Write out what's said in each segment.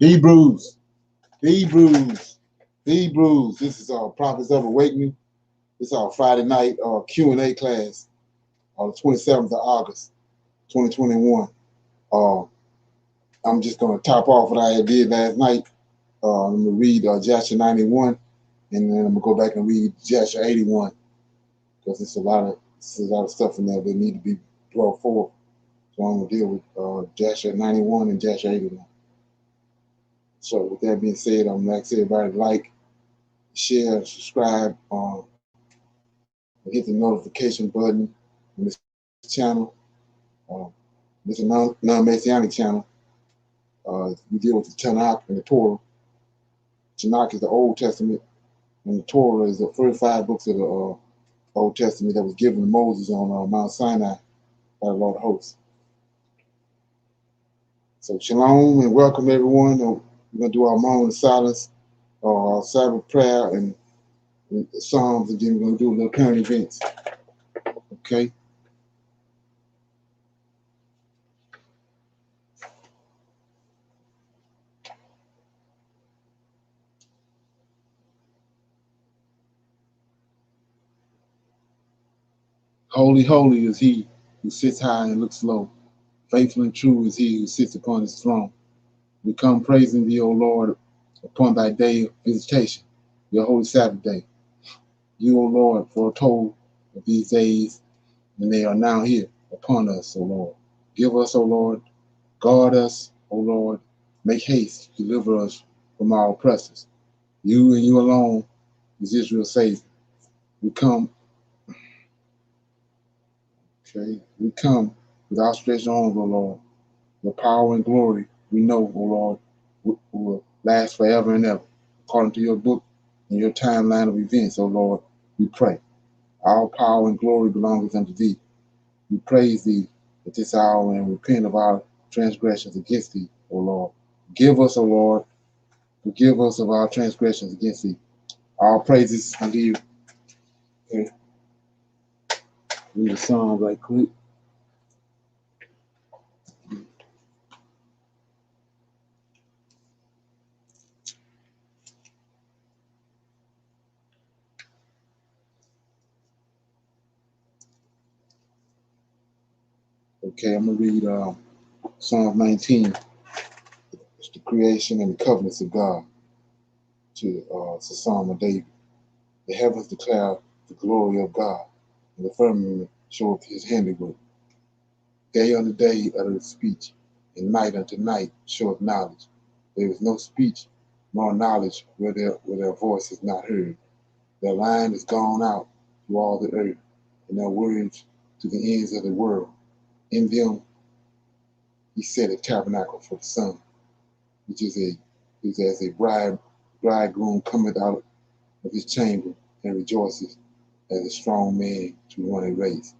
Hebrews. This is our Prophets of Awakening. This is our Friday night Q&A class on the 27th of August, 2021. I'm just going to top off what I did last night. I'm going to read Joshua 91, and then I'm going to go back and read Joshua 81, because there's a lot of stuff in there that need to be brought forth. So I'm going to deal with Joshua 91 and Joshua 81. So with that being said, I'm going to ask everybody to like, share, subscribe, hit the notification button on this channel. This is a non-Messianic channel. We deal with the Tanakh and the Torah. Tanakh is the Old Testament, and the Torah is the first 5 books of the Old Testament that was given to Moses on Mount Sinai by the Lord of Hosts. So shalom and welcome everyone. We're going to do our moment of silence, our Sabbath prayer, and the Psalms, and then we're going to do a little current events. Okay? Holy, holy is he who sits high and looks low. Faithful and true is he who sits upon his throne. We come praising thee, O Lord, upon thy day of visitation, your holy Sabbath day. You, O Lord, foretold of these days, and they are now here upon us, O Lord. Give us, O Lord, guard us, O Lord. Make haste, deliver us from our oppressors. You and you alone is Israel's Savior. We come with outstretched arms, O Lord. Your power and glory, we know, O Lord, will last forever and ever. According to your book and your timeline of events, O Lord, we pray. Our power and glory belongs unto thee. We praise thee at this hour and repent of our transgressions against thee, O Lord. Give us, O Lord, forgive us of our transgressions against thee. Our praises unto you. Okay. Read the Psalm right quick. Okay, I'm going to read Psalm 19. It's the creation and the covenants of God. It's a Psalm of David. The heavens declare the glory of God, and the firmament showeth his handiwork. Day unto day uttereth speech, and night unto night showeth knowledge. There is no speech nor knowledge where their voice is not heard. Their line is gone out to all the earth, and their words to the ends of the world. In them he set a tabernacle for the sun, which is as a bridegroom cometh out of his chamber and rejoices as a strong man to run a race.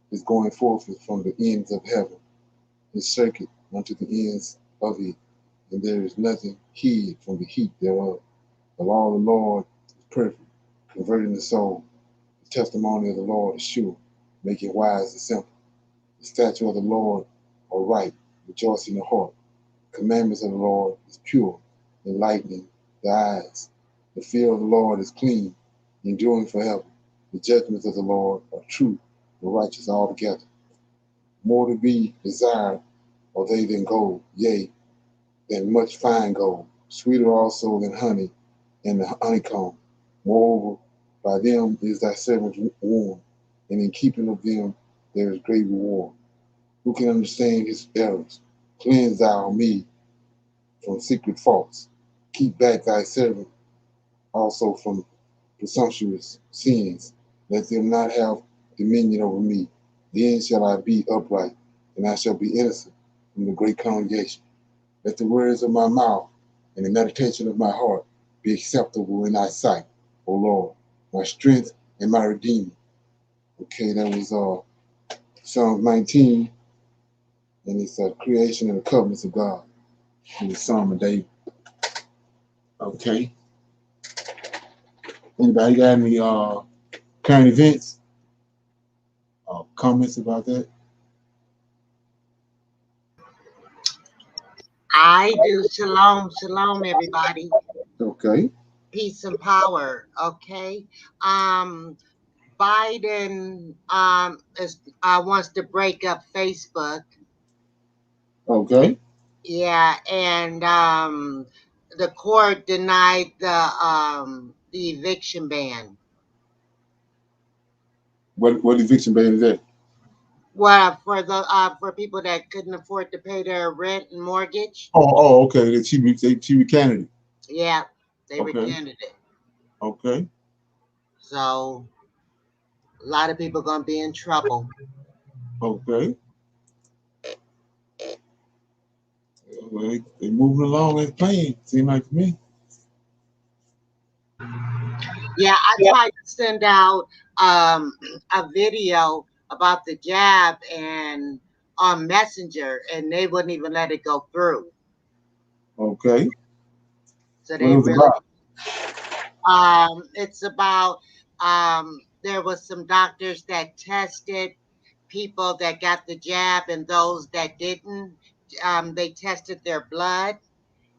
His going forth is from the ends of heaven, his circuit unto the ends of it, and there is nothing hid from the heat thereof. The law of the Lord is perfect, converting the soul. The testimony of the Lord is sure, making wise the simple. The statute of the Lord are right, rejoicing the heart. The commandments of the Lord is pure, enlightening the eyes. The fear of the Lord is clean, enduring forever. The judgments of the Lord are true, and righteous altogether. More to be desired are they than gold, yea, than much fine gold, sweeter also than honey and the honeycomb. Moreover, by them is thy servant warned, and in keeping of them there is great reward. Who can understand his errors? Cleanse thou me from secret faults. Keep back thy servant also from presumptuous sins. Let them not have dominion over me. Then shall I be upright, and I shall be innocent from the great congregation. Let the words of my mouth and the meditation of my heart be acceptable in thy sight, O Lord, my strength and my redeemer. Okay, that was Psalm 19, and it's a creation and the covenants of God. In the Psalm of David. Okay. Anybody got any current events? Comments about that? I do. Shalom, shalom, everybody. Okay. Peace and power. Okay. Biden wants to break up Facebook. Okay. Yeah, and the court denied the eviction ban. What eviction ban is that? Well, for people that couldn't afford to pay their rent and mortgage. Okay. She recanted it. Yeah, they Okay. recanted it. Okay. So a lot of people gonna be in trouble. Okay. Well, they moving along as planned. Seem like to me. Yeah, I tried to send out a video about the jab and on Messenger, and they wouldn't even let it go through. Okay. So What it they was really, about? it's about there was some doctors that tested people that got the jab and those that didn't. They tested their blood,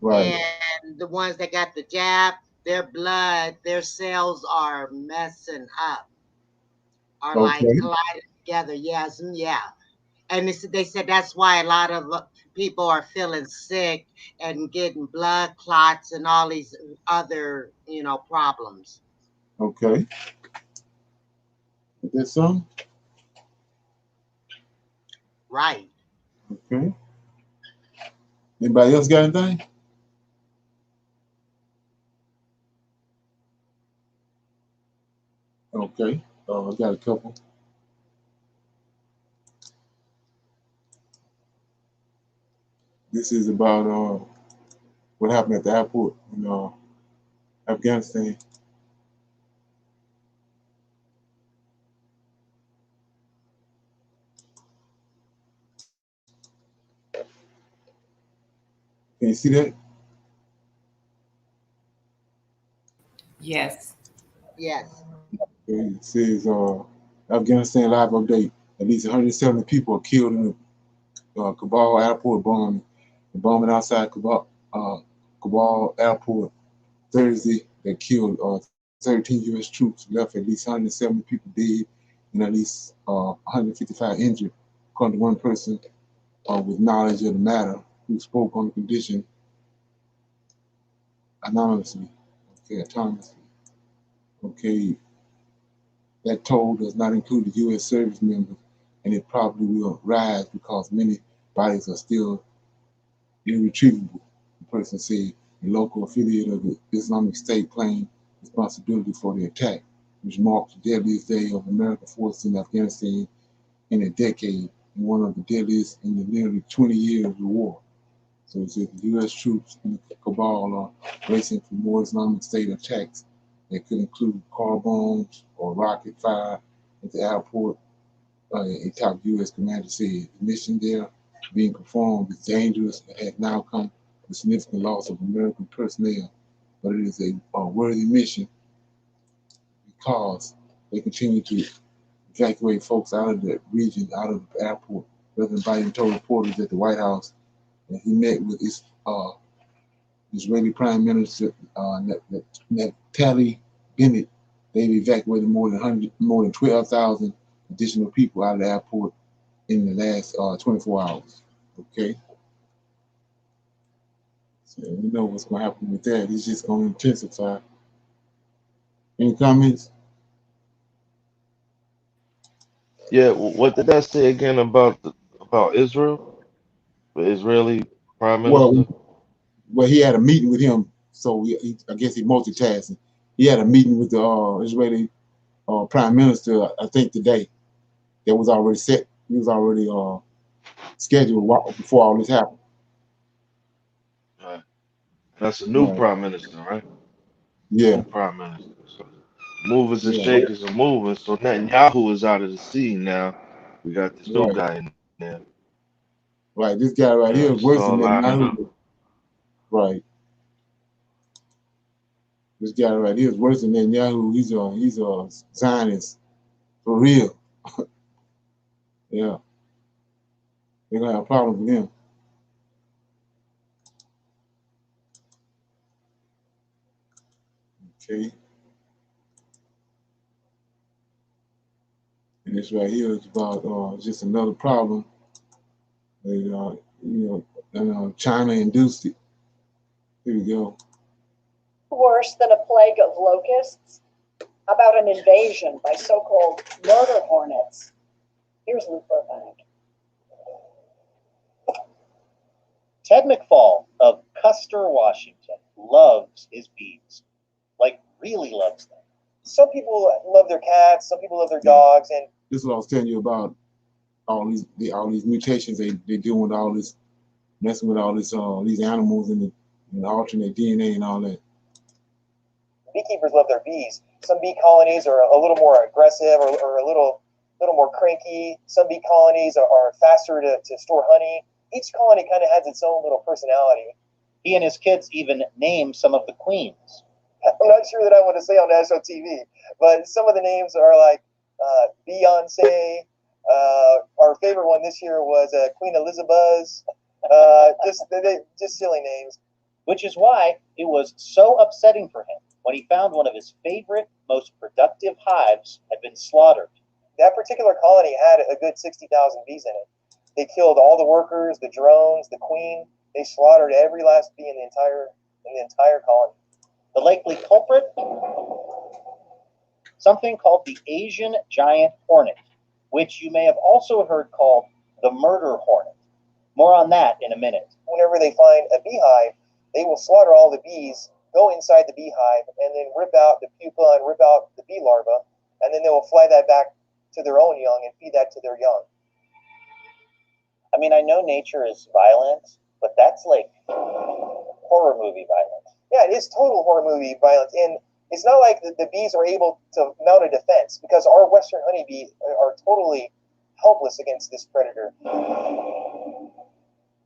Right. and the ones that got the jab, their blood, their cells are messing up, are like Okay. colliding together. Yes, yeah. And they said that's why a lot of people are feeling sick and getting blood clots and all these other, problems. Okay. Is that something? Right. Okay. Anybody else got anything? Okay. I got a couple. This is about what happened at the airport in Afghanistan. Can you see that? Yes. Yes. Okay. It says Afghanistan live update. At least 170 people are killed in the Kabul airport bombing. The bombing outside Kabul airport Thursday that killed 13 U.S. troops, left at least 170 people dead and at least 155 injured, according to one person with knowledge of the matter who spoke on the condition anonymously. Okay, autonomously. Okay, that toll does not include the U.S. service members, and it probably will rise because many bodies are still irretrievable, the person said. A local affiliate of the Islamic State claimed responsibility for the attack, which marked the deadliest day of American forces in Afghanistan in a decade and one of the deadliest in the nearly 20 years of the war. So it said the U.S. troops in the Kabul are bracing for more Islamic State attacks that could include car bombs or rocket fire at the airport. A top U.S. commander said the mission there being performed is dangerous and has now come with significant loss of American personnel, but it is a worthy mission because they continue to evacuate folks out of the region, out of the airport. President Biden told reporters at the White House that he met with Israeli Prime Minister Naftali Bennett. They've evacuated more than 12,000 additional people out of the airport in the last 24 hours. Okay, so we know what's going to happen with that. It's just going to intensify. Any comments? Yeah, what did that say again about Israel? The Israeli Prime Well, Minister? he had a meeting with him So I guess he multitasking. He had a meeting with the Israeli prime minister, I think today. That was already set. He was already scheduled before all this happened. Right. That's a new Right. prime minister, right? Yeah. New prime minister. So movers and Yeah. shakers are moving. So Netanyahu is out of the scene now. We got this new Right. guy in there. Right. This guy right Yeah, here is it's worse all than lining up. Netanyahu. Right. This guy right here is worse than Netanyahu. He's a Zionist for real. Yeah. They're gonna have a problem with him. Okay. And this right here is about just another problem. That, and China induced it. Here we go. Worse than a plague of locusts? How about an invasion by so-called murder hornets? Here's Luke Burbank. Ted McFall of Custer, Washington, loves his bees. Like, really loves them. Some people love their cats, some people love their dogs, and This is what I was telling you about all these mutations they doing, all this messing with all these animals and altering their DNA and all that. beekeepers love their bees. Some bee colonies are a little more aggressive or a little more cranky. Some bee colonies are faster to store honey. Each colony kind of has its own little personality. He and his kids even name some of the queens. I'm not sure that I want to say on national TV, but some of the names are like Beyonce. Our favorite one this year was Queen Elizabeth. Just silly names. Which is why it was so upsetting for him when he found one of his favorite, most productive hives had been slaughtered. That particular colony had a good 60,000 bees in it. They killed all the workers, the drones, the queen. They slaughtered every last bee in the entire colony. The likely culprit? Something called the Asian giant hornet, which you may have also heard called the murder hornet. More on that in a minute. Whenever they find a beehive, they will slaughter all the bees, go inside the beehive, and then rip out the pupa and rip out the bee larva, and then they will fly that back to their own young and feed that to their young. I mean, I know nature is violent, but that's like horror movie violence. Yeah, it is total horror movie violence. And it's not like the bees are able to mount a defense, because our Western honeybee are totally helpless against this predator.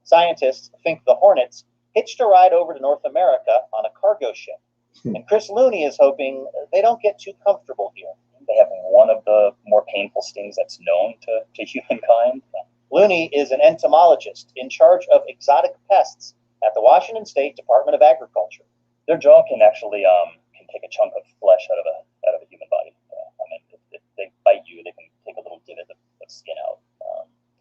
Scientists think the hornets hitched a ride over to North America on a cargo ship. And Chris Looney is hoping they don't get too comfortable here. They have one of the more painful stings that's known to humankind. Looney is an entomologist in charge of exotic pests at the Washington State Department of Agriculture. Their jaw can actually can take a chunk of flesh out of a human body. I mean, if they bite you, they can take a little divot of skin out.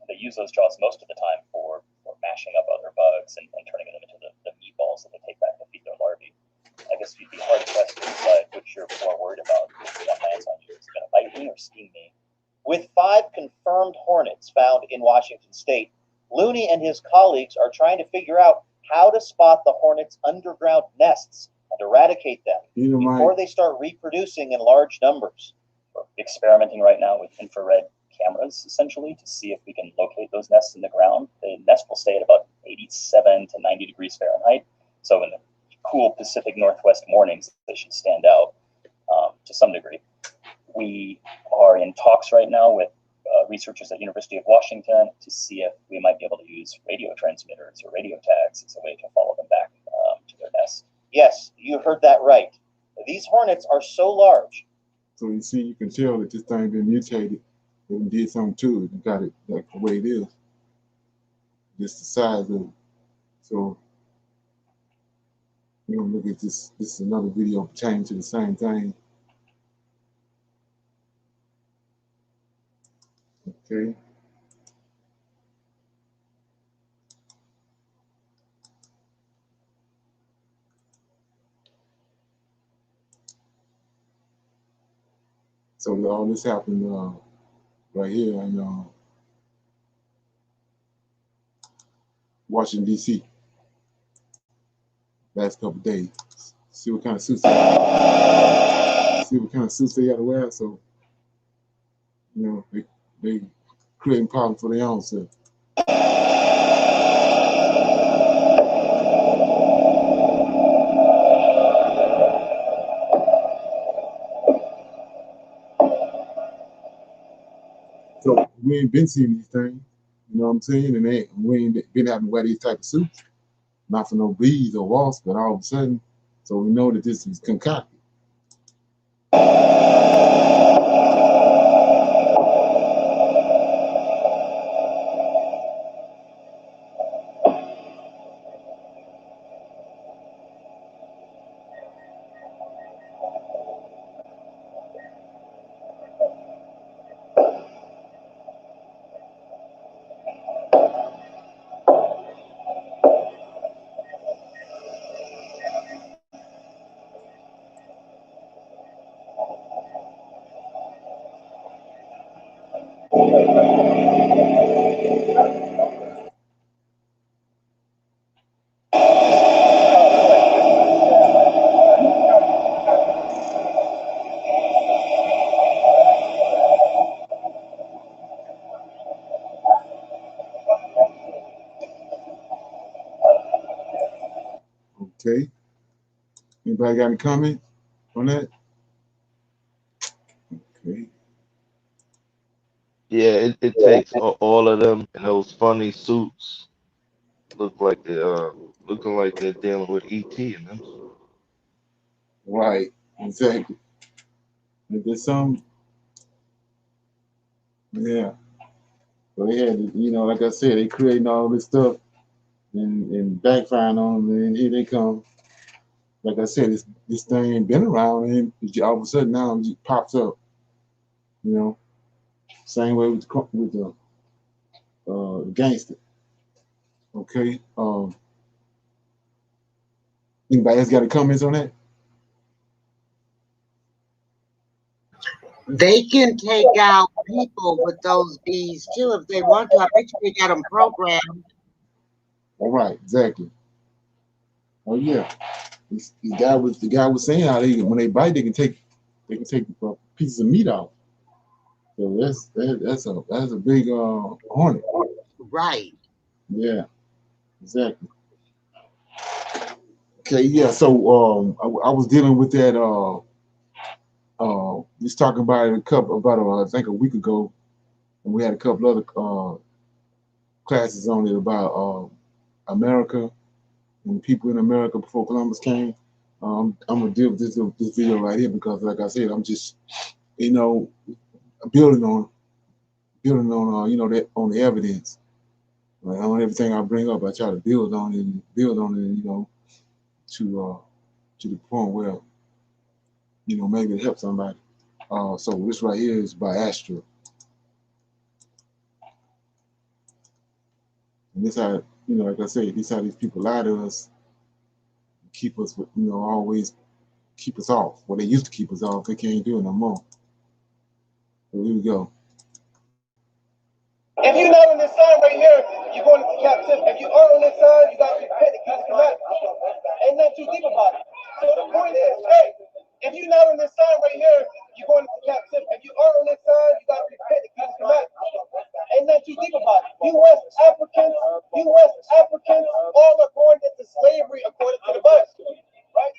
They use those jaws most of the time for mashing up other bugs and turning them into the meatballs that they take back to feed their larvae. I guess you'd be hard pressed to decide which you're more worried about. If one lands on you, is it going to bite me or sting me? With 5 confirmed hornets found in Washington State, Looney and his colleagues are trying to figure out how to spot the hornets' underground nests and eradicate them before they start reproducing in large numbers. We're experimenting right now with infrared cameras, essentially, to see if we can locate those nests in the ground. The nest will stay at about 87 to 90 degrees Fahrenheit. So in the cool Pacific Northwest mornings, they should stand out to some degree. We are in talks right now with researchers at University of Washington to see if we might be able to use radio transmitters or radio tags as a way to follow them back to their nest. Yes, you heard that right. These hornets are so large. So you see, you can tell that this thing been mutated and did something to it and got it like the way it is. Just the size of it. So look at this. This is another video pertaining to the same thing. Okay. So all this happened right here in Washington, D.C. last couple of days. See what kind of suits they got to wear. So they creating problems for their own self. So we ain't been seeing these things, you know what I'm saying? And we ain't been having to wear these type of suits, not for no bees or wasps, but all of a sudden, so we know that this is concocted. Okay. Anybody got any comment on that? Okay. Yeah, it takes all of them in those funny suits, looking like they're dealing with ET in them. Right. Exactly. If there's some, yeah. So they had, like I said, they creating all this stuff and backfiring on them, and here they come. Like I said, this thing ain't been around, and all of a sudden now it just pops up. You know, same way with the gangster. Okay. Anybody else got any comments on that? They can take out people with those bees too if they want to. I bet you they got them programmed. All right, exactly. Oh yeah, the guy was saying how when they bite they can take pieces of meat out. So that's a big hornet. Right. Yeah, exactly. Okay, yeah. So I was dealing with that. We was talking about it I think a week ago, and we had a couple other classes on it about America and people in America before Columbus came. I'm gonna deal with this video right here because, like I said, I'm just you know building on that on the evidence. Like, on everything I bring up, I try to build on it, to the point where maybe it helps somebody. So this right here is by Astra, and this how like I say, this how these people lie to us, keep us, always keep us off. Well, they used to keep us off. They can't do it no more. So here we go. If you're not on this side right here, you're going into captivity. If you are on this side, you got to repent against the matter. Ain't nothing too deep about it. So the point is, hey, if you're not on this side right here, you're going into captivity. If you are on this side, you got to repent against the matter. Ain't nothing too deep about it. You West Africans, all are going into slavery according to the Bible, right?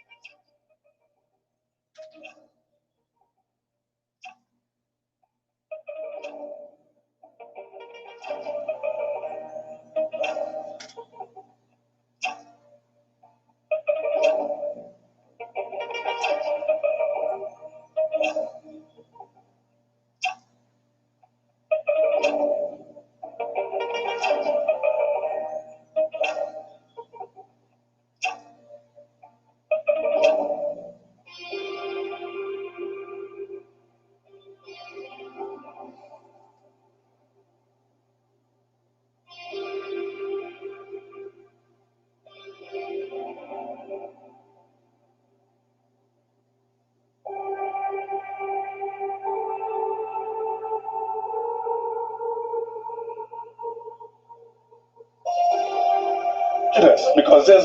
this, because there's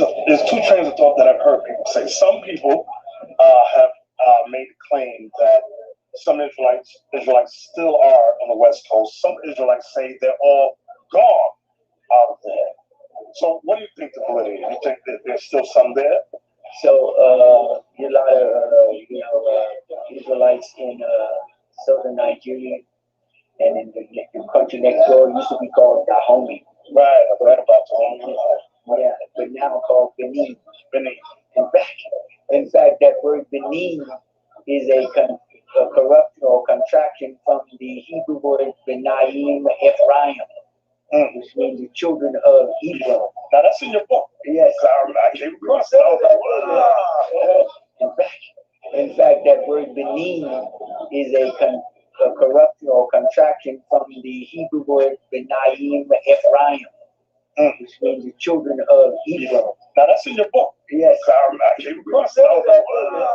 two trains of thought that I've heard people say. Some people have made the claim that some Israelites still are on the West Coast. Some Israelites say they're all gone out of there. So what do you think the validity? Do you think that there's still some there? So a lot of Israelites in southern Nigeria and in the country next door used to be called Dahomey. Right, I've read about Dahomey. Yeah, but now called Benin. Benin. In fact, that word Benin is a corruption or contraction from the Hebrew word Benaim Ephraim, which means the children of Ephraim. Now that's in your book. Yes. I came across that. In fact, that word Benin is a corruption or contraction from the Hebrew word Benaim Ephraim, which means the children of Ephraim. Now that's in your book. Yes. I came across that.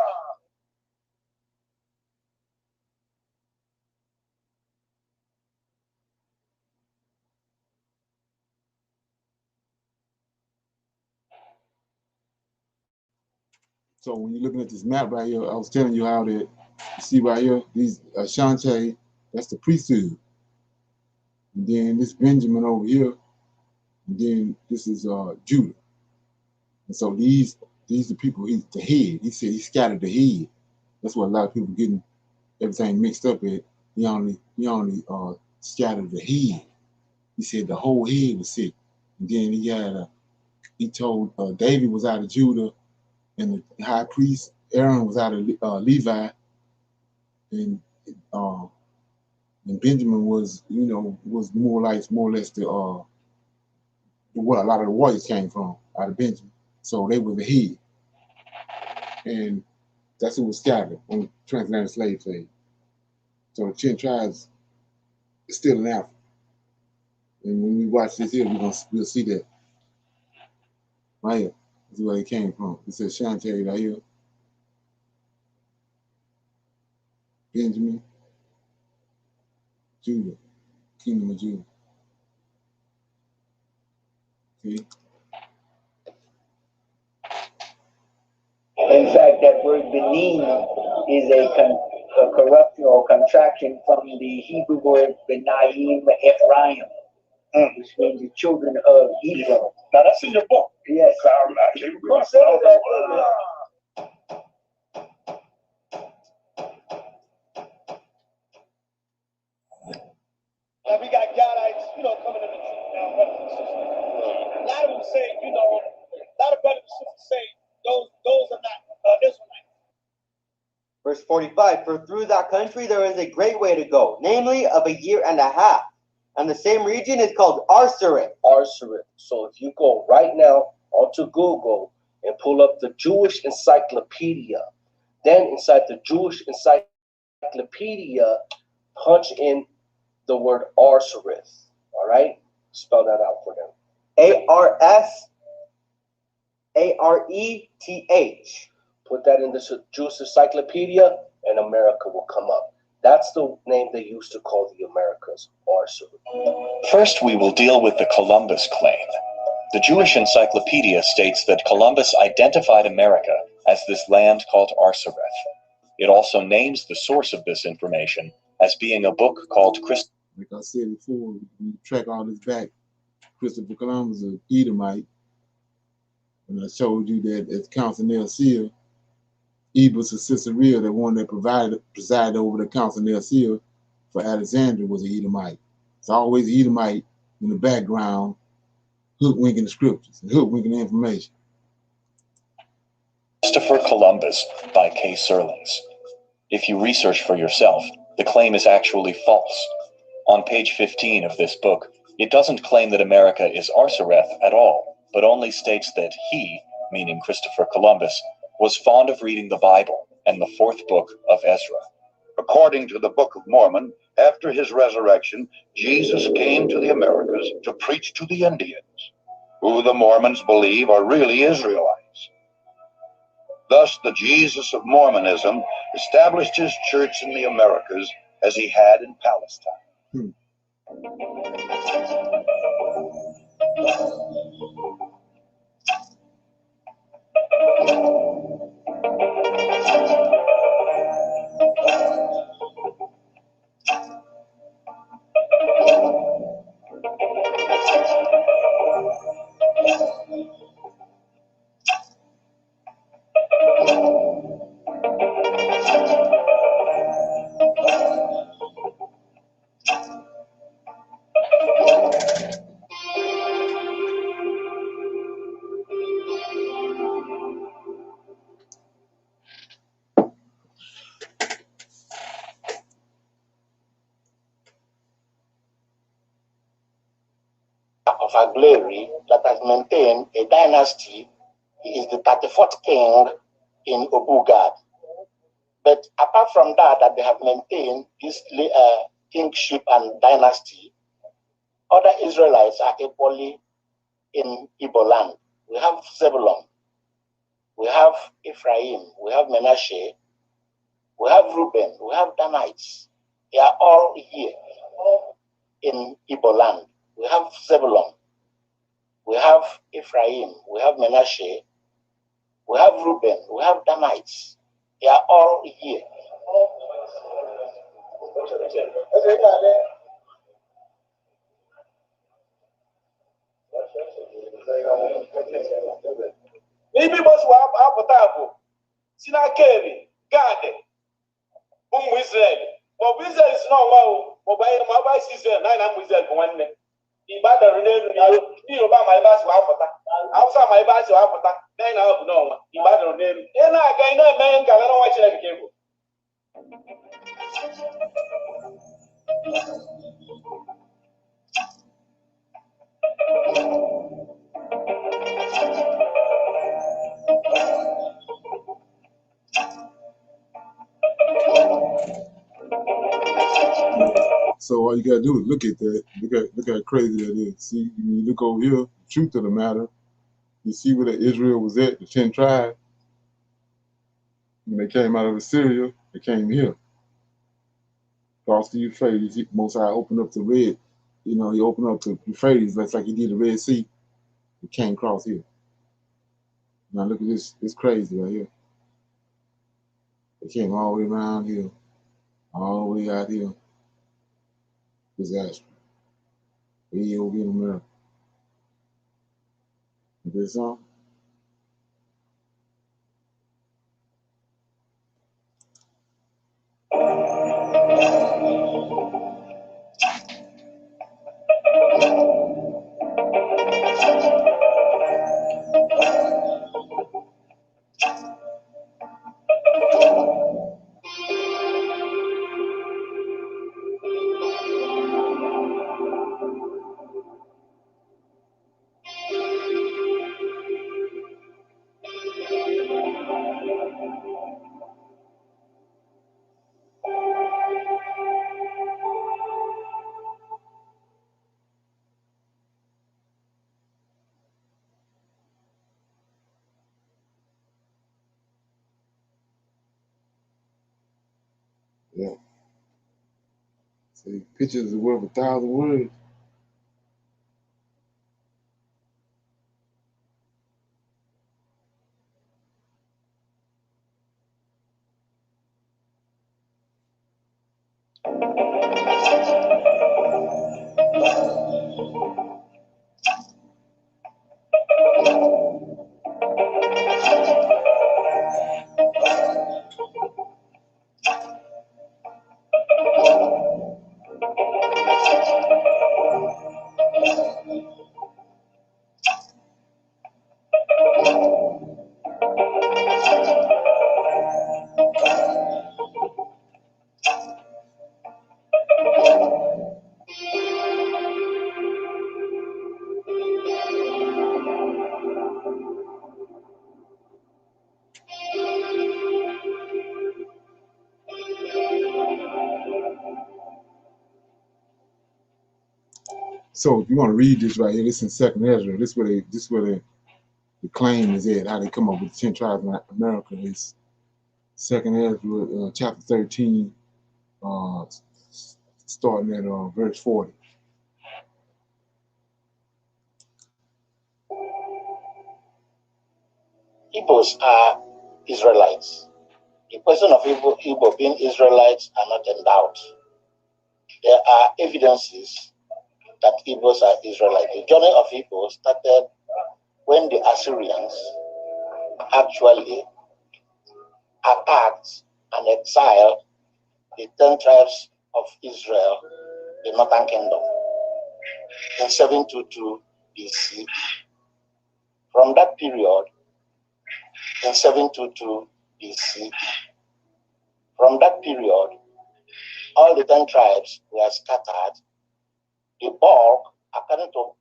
So when you're looking at this map right here, I was telling you how that, you see right here, these Ashante, that's the priesthood. And then this Benjamin over here, and then this is Judah. And so these are people, he's the head. He said he scattered the head. That's what a lot of people getting everything mixed up at. He only scattered the head. He said the whole head was sick. And then he told David was out of Judah, and the high priest Aaron was out of Levi, and Benjamin was more or less where a lot of the warriors came from, out of Benjamin. So they were the head, and that's who was scattered on the transatlantic slave trade. So the 10 tribes is still in Africa, and when we watch this here, we'll see that right here. This is where they came from. It says Shantay right here, Benjamin, Judah, Kingdom of Judah. See? In fact, that word Benin is a corruption or contraction from the Hebrew word Benaim Ephraim, which means the children of Ephraim. Now that's in your book. Yes. I came across that. Now we got Gadites, coming in the truth now, brothers and sisters. A lot of them say, a lot of brothers and sisters say those are not Israelites. Verse 45, for through that country there is a great way to go, namely of a year and a half. And the same region is called Arsareth. Arsareth. So if you go right now onto Google and pull up the Jewish Encyclopedia, then inside the Jewish Encyclopedia, punch in the word Arsareth. All right? Spell that out for them. Arsareth. Put that in the Jewish Encyclopedia, and America will come up. That's the name they used to call the Americas, Arsareth. First, we will deal with the Columbus claim. The Jewish Encyclopedia states that Columbus identified America as this land called Arsareth. It also names the source of this information as being a book called Christ. Like I said before, we track all this back. Christopher Columbus, an Edomite, and I showed you that at Council Nicaea, Ebus of Caesarea, the one that presided over the Council Nicaea for Alexandria, was an Edomite. It's always an Edomite in the background, hoodwinking the scriptures and hoodwinking the information. Christopher Columbus by K. Serlings. If you research for yourself, the claim is actually false. On page 15 of this book, it doesn't claim that America is Arsareth at all, but only states that he, meaning Christopher Columbus, was fond of reading the Bible and the fourth book of Ezra. According to the Book of Mormon, after his resurrection, Jesus came to the Americas to preach to the Indians, who the Mormons believe are really Israelites. Thus, the Jesus of Mormonism established his church in the Americas as he had in Palestine. Of our glory that has maintained a dynasty. He is the 34th king in Obugad. But apart from that they have maintained this kingship and dynasty, other Israelites are equally in Igbo land. We have Zebulun, we have Ephraim, we have Menashe, we have Reuben, we have Danites. They are all here in Igbo land. We have Zebulun, we have Ephraim, we have Menashe, we have Reuben, we have Danites. They are all here. Maybe was what Sinakeri, Gade, Israel. But Israel is not well. But my Israel, 9 Israel for 1 minute. Ibada renewed you about my bass wapota. Outside my bass wapota, 9 hours no. Ibada renewed. And I can know man can watch it every cable. So all you gotta do is look at that. Look how crazy that is. See, you look over here, the truth of the matter, you see where the Israel was at, the 10 tribes. When they came out of Assyria, they came here. Crossed the Euphrates, Most High opened up the red. He opened up the Euphrates, that's like he did the Red Sea. He came across here. Now look at this, it's crazy right here. They came all the way around here, all the way out here. Disaster. Way over in America. You get something? Yeah. See, pictures are worth 1,000 words. So if you want to read this right here, this is in 2nd Ezra. This is where the claim is at, how they come up with the 10 tribes of America. It's 2nd Ezra, chapter 13, starting at verse 40. Igbos are Israelites. The question of Igbo being Israelites are not in doubt. There are evidences that Igbos are Israelites. The journey of Igbo started when the Assyrians actually attacked and exiled the 10 tribes of Israel, the northern kingdom, in 722 BC. From that period, in 722 BC, from that period, all the 10 tribes were scattered. The bulk, according to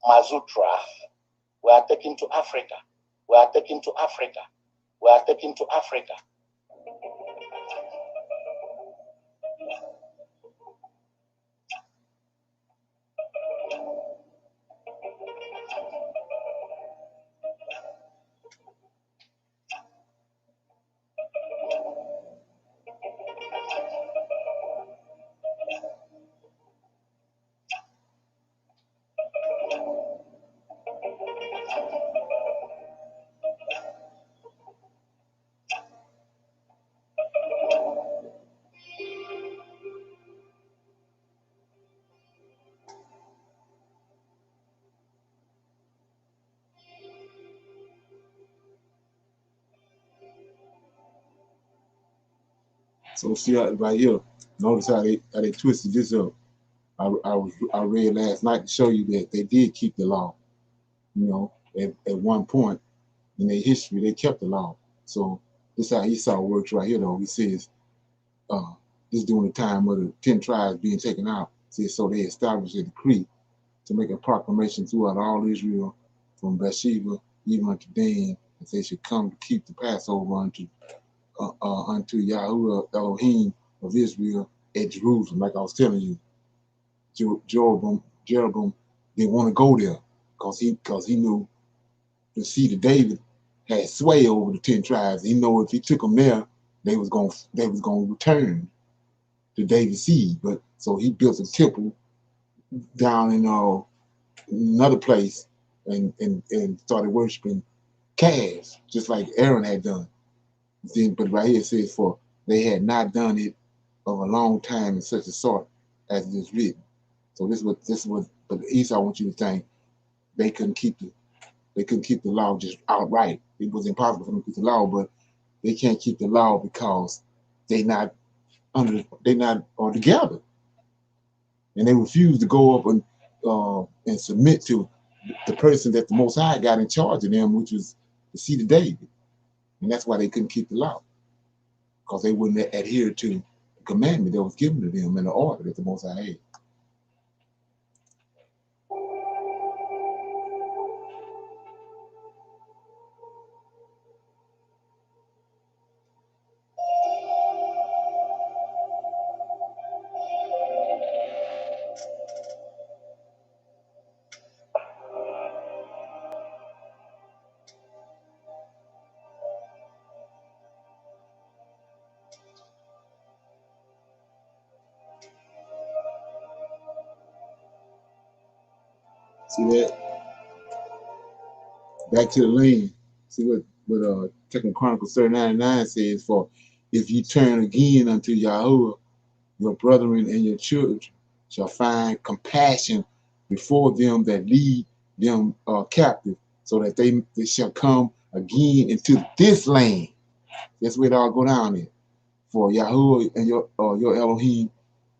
Mazutra, were taken to Africa, were taken to Africa, were taken to Africa. So see right here, notice how they twisted this up. I read last night to show you that they did keep the law. You know, at one point in their history, they kept the law. So this is how Esau works right here, though. He says, this during the time of the 10 tribes being taken out. Says, so they established a decree to make a proclamation throughout all Israel, from Beersheba even unto Dan, that they should come to keep the Passover unto Yahuwah Elohim of Israel at Jerusalem. Like I was telling you, Jeroboam didn't want to go there because he knew the seed of David had sway over the 10 tribes. He knew if he took them there, they was gonna return to David's seed. But so he built a temple down in another place and started worshiping calves, just like Aaron had done. Then, but right here it says, for they had not done it of a long time in such a sort as it is written. So this was but Esau wants you to think they couldn't keep the law just outright. It was impossible for them to keep the law, but they can't keep the law because they not together, and they refuse to go up and submit to the person that the Most High got in charge of them, which was the seed of David, and that's why they couldn't keep the law, because they wouldn't adhere to the commandment that was given to them and the order that the Most High had. See that? Back to the land. See what 2 Chronicles 39:9 says, for if you turn again unto Yahuwah, your brethren and your children shall find compassion before them that lead them captive, so that they shall come again into this land. That's where it all go down there. For Yahuwah and your Elohim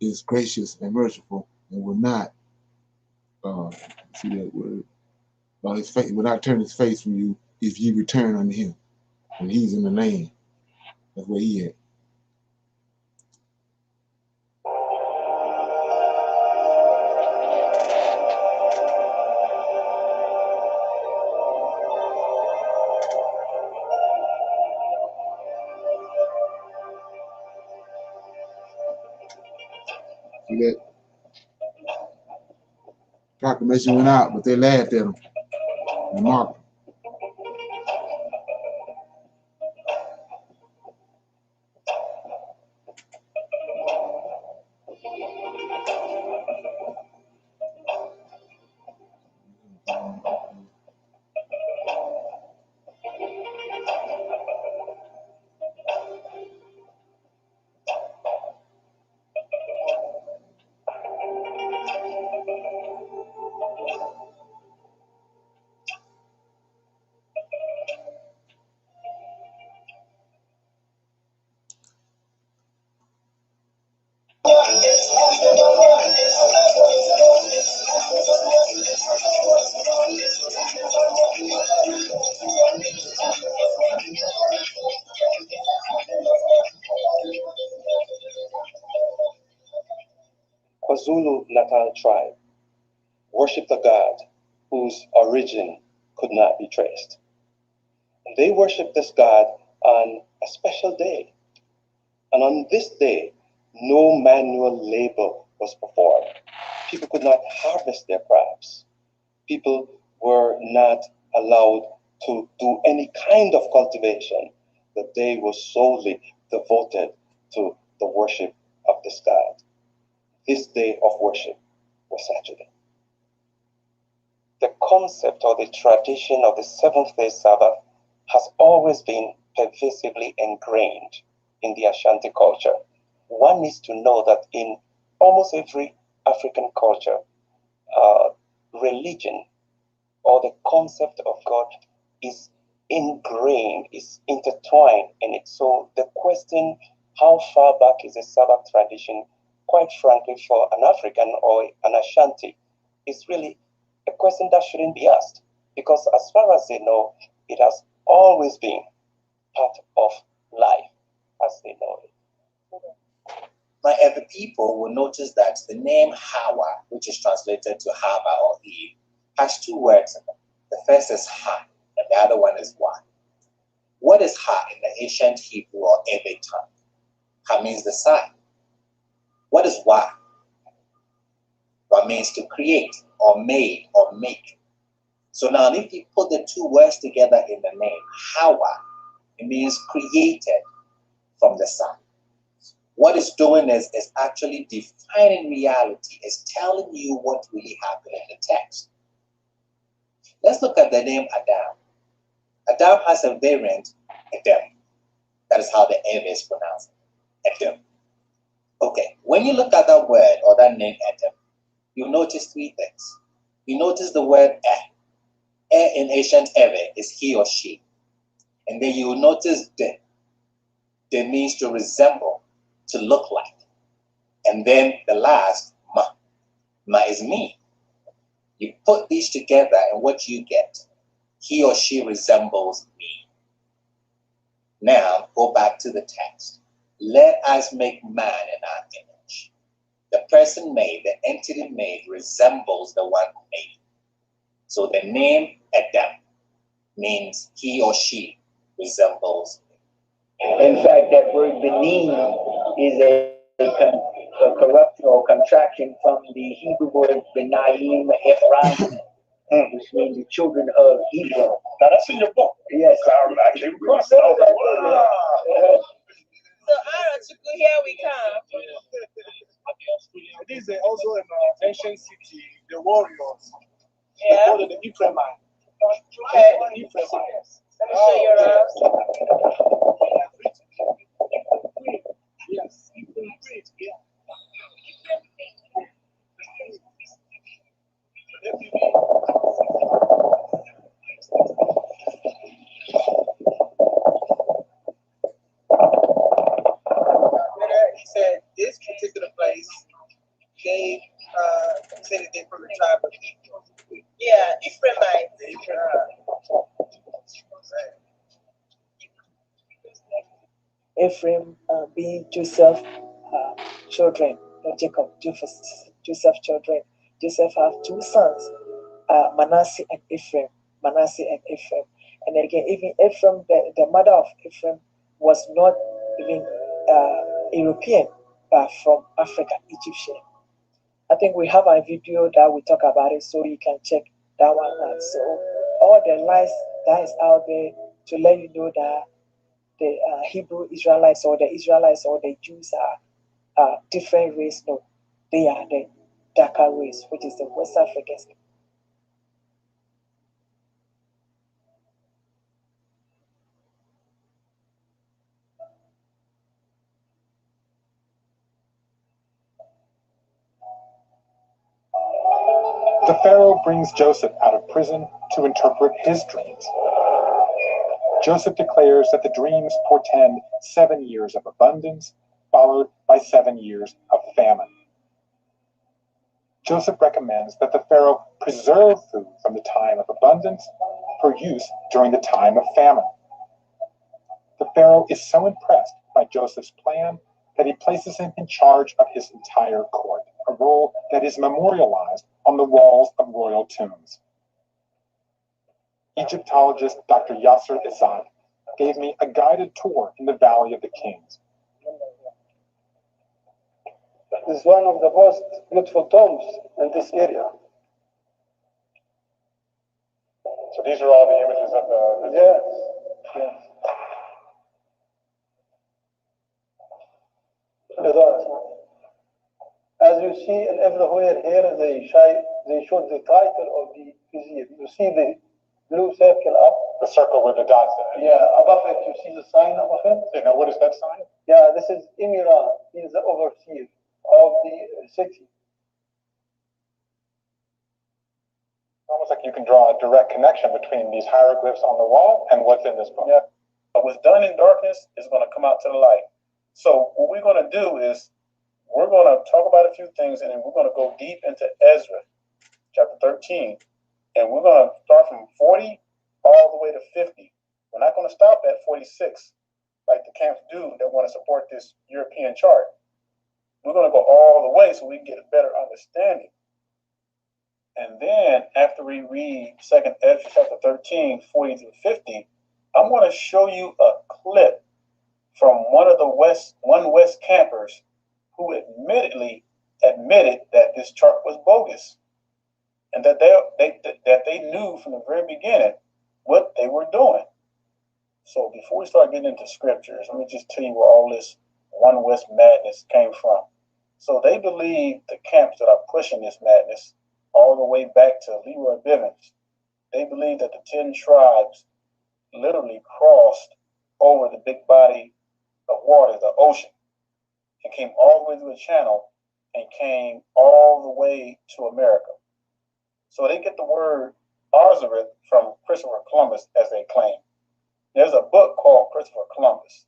is gracious and merciful, and will not see that word. His face will not turn his face from you if ye return unto him. And he's in the land. That's where he at. See that? Proclamation went out, but they laughed at him and mocked him. Zulu Natal tribe worshipped a god whose origin could not be traced. And they worshipped this god on a special day. And on this day, no manual labor was performed. People could not harvest their crops. People were not allowed to do any kind of cultivation. The day was solely devoted to the worship of this god. This day of worship was Saturday. The concept or the tradition of the seventh-day Sabbath has always been pervasively ingrained in the Ashanti culture. One needs to know that in almost every African culture, religion or the concept of God is ingrained, is intertwined in it. So the question, how far back is the Sabbath tradition, quite frankly, for an African or an Ashanti, is really a question that shouldn't be asked. Because as far as they know, it has always been part of life as they know it. My every people will notice that the name Hawa, which is translated to Hava or Eve, has two words in it. The first is Ha, and the other one is Wa. What is Ha in the ancient Hebrew or Ewe tongue? Ha means the sun. What is Wa? Wa means to create or made or make. So now if you put the two words together in the name Hawa, it means created from the sun. What it's doing is actually defining reality, is telling you what really happened in the text. Let's look at the name Adam. Adam has a variant, Adam. That is how the M is pronounced, Adam. Okay, when you look at that word or that name Adam, you notice three things. You notice the word in ancient Ewe is he or she. And then you will notice de. De means to resemble, to look like. And then the last, ma. Ma is me. You put these together and what you get, he or she resembles me. Now, go back to the text. Let us make man in our image. The person made, the entity made, resembles the one who made it. So the name Adam means he or she resembles me. In fact, that word benin is a corruption or contraction from the Hebrew word benaim Ephraim, which means the children of Hebron. Now that's in your book. Yes. I came across that. I was like, wow. So Arachuku, here we come. It is also an ancient city, the warriors. Yeah. They call it the Ephraimites. Okay. Ephraimites. Let me show you around. Yes, Ephraim, yeah. He said this particular place, they said that they're from the tribe of Ephraim. Yeah, Ephraimites. Ephraim being Joseph's children, not Jacob, Joseph's children. Joseph have two sons, Manasseh and Ephraim. Manasseh and Ephraim. And again, even Ephraim, the mother of Ephraim was not even European, but from Africa, Egyptian. I think we have a video that we talk about it, so you can check that one out. So all the lies that is out there to let you know that the Hebrew Israelites or the Jews are different race. No, they are the darker race, which is the West Africans. The Pharaoh brings Joseph out of prison to interpret his dreams. Joseph declares that the dreams portend 7 years of abundance, followed by 7 years of famine. Joseph recommends that the Pharaoh preserve food from the time of abundance for use during the time of famine. The Pharaoh is so impressed by Joseph's plan that he places him in charge of his entire court, a role that is memorialized on the walls of royal tombs. Egyptologist Dr. Yasser Izzat gave me a guided tour in the Valley of the Kings. It's one of the most beautiful tombs in this area. So these are all the images of the yes, yes. As you see, and everywhere here they show the title of the museum. You see the blue circle up. The circle with the dots in it. Yeah, above it you see the sign above it. You know, what is that sign? Yeah, this is Imran. He is the overseer of the city. Almost like you can draw a direct connection between these hieroglyphs on the wall and what's in this book. Yeah. But what's done in darkness is going to come out to the light. So what we're going to do is we're going to talk about a few things, and then we're going to go deep into Ezra, chapter 13. And we're going to start from 40 all the way to 50. We're not going to stop at 46, like the camps do that want to support this European chart. We're going to go all the way so we can get a better understanding. And then after we read 2nd Ezra chapter 13, 40 through 50, I'm going to show you a clip from one of the West campers who admitted that this chart was bogus, and that they knew from the very beginning what they were doing. So before we start getting into scriptures, let me just tell you where all this One West madness came from. So they believe, the camps that are pushing this madness all the way back to Leroy Bivens, they believe that the 10 tribes literally crossed over the big body of water, the ocean, and came all the way through the channel and came all the way to America. So they get the word Arzareth from Christopher Columbus, as they claim. There's a book called Christopher Columbus.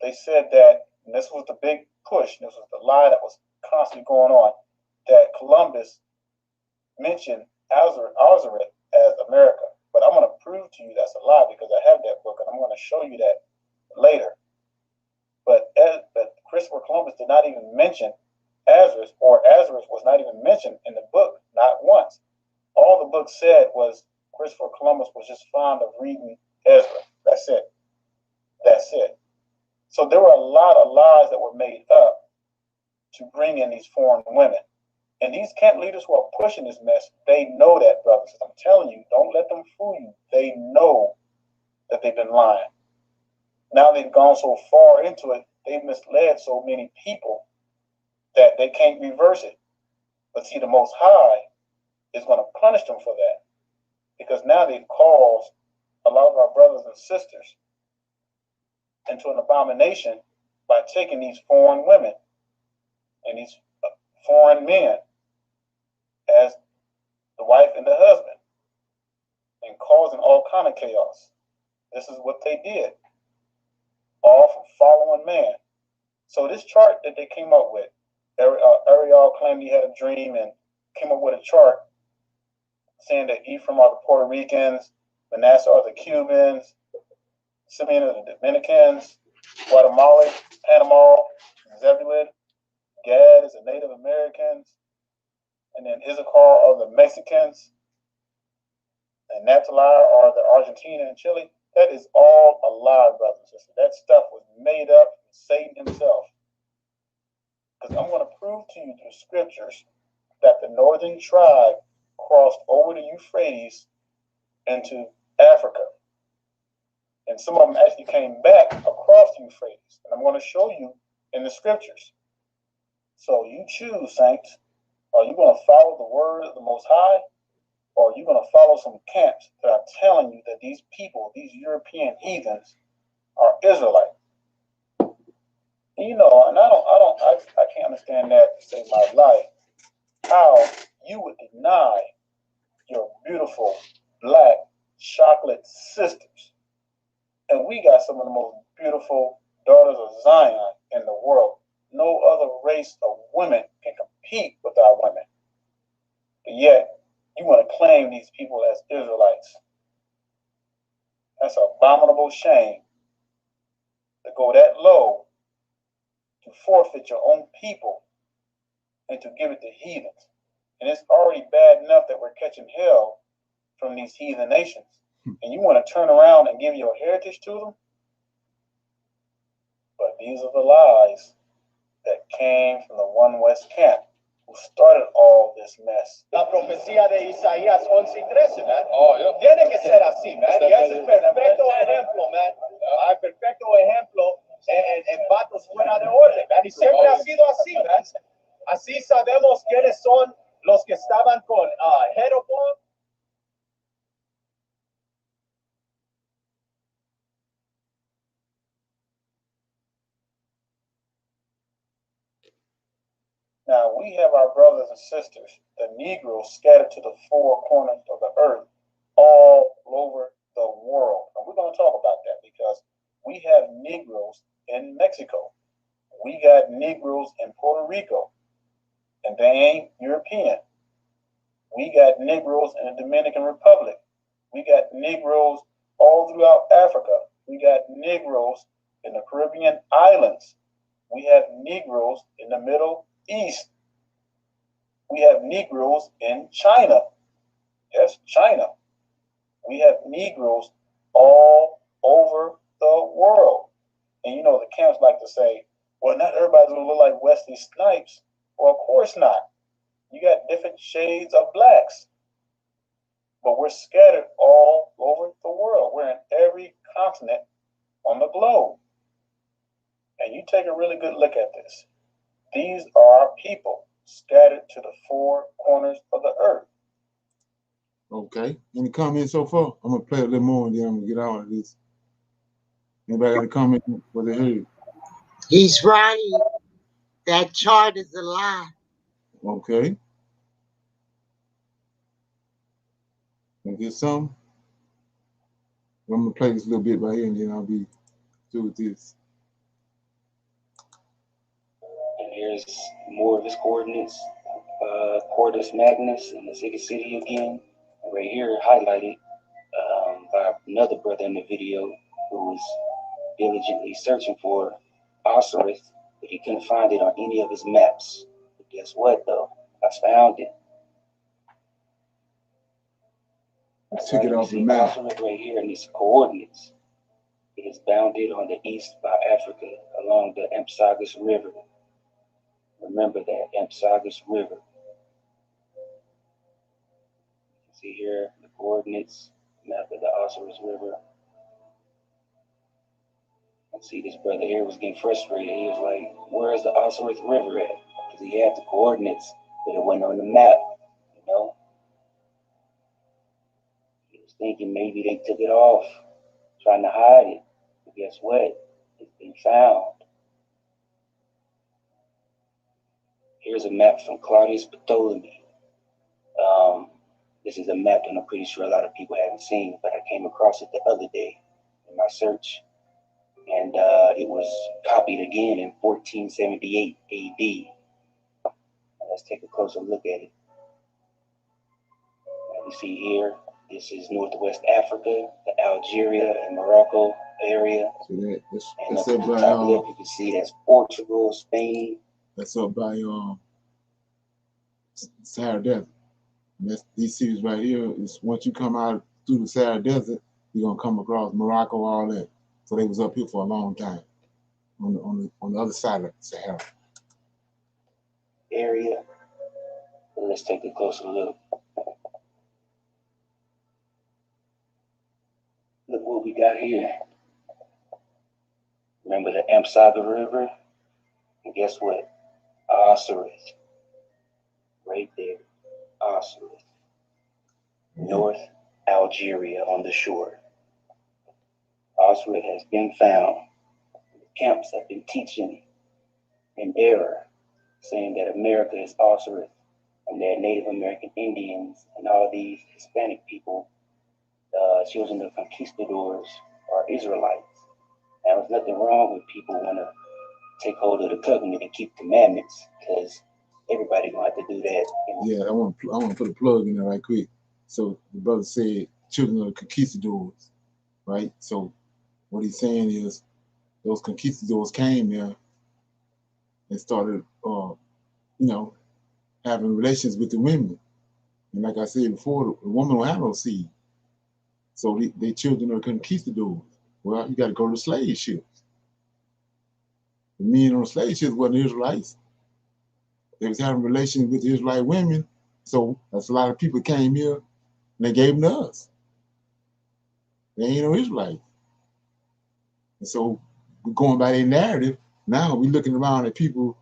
They said that, and this was the big push, this was the lie that was constantly going on, that Columbus mentioned Arzareth as America. But I'm going to prove to you that's a lie, because I have that book, and I'm going to show you that later. But Christopher Columbus did not even mention Azareth, or Azareth was not even mentioned in the book, not once. All the book said was Christopher Columbus was just fond of reading Ezra. That's it. That's it. So there were a lot of lies that were made up to bring in these foreign women. And these camp leaders who are pushing this mess, they know that, brothers. I'm telling you, don't let them fool you. They know that they've been lying. Now they've gone so far into it, they've misled so many people that they can't reverse it. But see, the Most High is going to punish them for that, because now they've caused a lot of our brothers and sisters into an abomination by taking these foreign women and these foreign men as the wife and the husband, and causing all kind of chaos. This is what they did, all from following man. So this chart that they came up with, Ariel claimed he had a dream and came up with a chart saying that Ephraim are the Puerto Ricans, Manasseh are the Cubans, Simeon are the Dominicans, Guatemala, Panama, Zebulun, Gad is the Native Americans, and then Issachar are the Mexicans, and Naphtali are the Argentina and Chile. That is all a lie, brothers and sisters. That stuff was made up from Satan himself. Because I'm going to prove to you through scriptures that the northern tribe crossed over the Euphrates into Africa. And some of them actually came back across the Euphrates. And I'm going to show you in the scriptures. So you choose, saints. Are you going to follow the word of the Most High? Or are you going to follow some camps that are telling you that these people, these European heathens, are Israelites? You know, and I can't understand that to save my life. How you would deny your beautiful black chocolate sisters. And we got some of the most beautiful daughters of Zion in the world. No other race of women can compete with our women. But yet, you want to claim these people as Israelites. That's an abominable shame to go that low to forfeit your own people and to give it to heathens. And it's already bad enough that we're catching hell from these heathen nations. And you want to turn around and give your heritage to them? But these are the lies that came from the One West camp, who started all this mess. La profecía de Isaías 11:13, man. Oh, yeah. Tiene que ser así, man. Y es el perfecto ejemplo, man. Hay perfecto ejemplo en vatos fuera de orden, man. Y siempre ha sido así, man. Así sabemos quiénes son los que estaban con Jeroboam. Now, we have our brothers and sisters, the Negroes, scattered to the four corners of the earth, all over the world. And we're going to talk about that because we have Negroes in Mexico. We got Negroes in Puerto Rico, and they ain't European. We got Negroes in the Dominican Republic. We got Negroes all throughout Africa. We got Negroes in the Caribbean islands. We have Negroes in the Middle East. We have Negroes in China. Yes, China. We have Negroes all over the world. And you know, the camps like to say, well, not everybody's going to look like Wesley Snipes. Well, of course not. You got different shades of blacks. But we're scattered all over the world. We're in every continent on the globe. And you take a really good look at this. These are our people scattered to the four corners of the earth. Okay. Any comments so far? I'm going to play a little more and then I'm going to get out of this. Anybody got a comment what they heard? He's right. That chart is a lie. Okay. Wanna get some? I'm going to play this little bit right here and then I'll be through with this. And here's more of his coordinates. Cordus Magnus in the Second City again. And right here highlighted by another brother in the video who was diligently searching for Osiris, but he couldn't find it on any of his maps. But guess what though? I found it. Check it off the map. Osiris right here in these coordinates. It is bounded on the east by Africa along the Empsagas River. Remember that, Empsagas River. You can see here the coordinates, map of the Osiris River. I see this brother here was getting frustrated. He was like, where's the Osiris River at? Because he had the coordinates, but it wasn't on the map, you know? He was thinking maybe they took it off, trying to hide it. But guess what? It's been found. Here's a map from Claudius Ptolemy. This is a map that I'm pretty sure a lot of people haven't seen, but I came across it the other day in my search. And it was copied again in 1478 AD. Let's take a closer look at it. And you see here, this is Northwest Africa, the Algeria and Morocco area. So and that's up up at the by top left, you can see that's Portugal, Spain. That's up by Sahara Desert. And that's these cities right here. Is once you come out through the Sahara Desert, you're gonna come across Morocco, all that. So they was up here for a long time on the other side of Sahara area. And let's take a closer look. Look what we got here. Remember the Empsaga River? And guess what? Osiris. Right there. Osiris. North Algeria on the shore. Osiris has been found. The camps have been teaching in error, saying that America is Osiris and that Native American Indians and all these Hispanic people, children of conquistadors, are Israelites. Now, there's nothing wrong with people want to take hold of the covenant and keep commandments, because everybody gonna have to do that. Yeah, I want to put a plug in there right quick. So the brother said children of the conquistadors, right? So what he's saying is those conquistadors came there and started, having relations with the women. And like I said before, the woman don't have no seed. So their children are conquistadors. Well, you got to go to slave ships. The men on the slave ships wasn't Israelites. They was having relations with the Israelite women. So that's a lot of people came here and they gave them to us. They ain't no Israelites. And so we're going by their narrative. Now we're looking around at people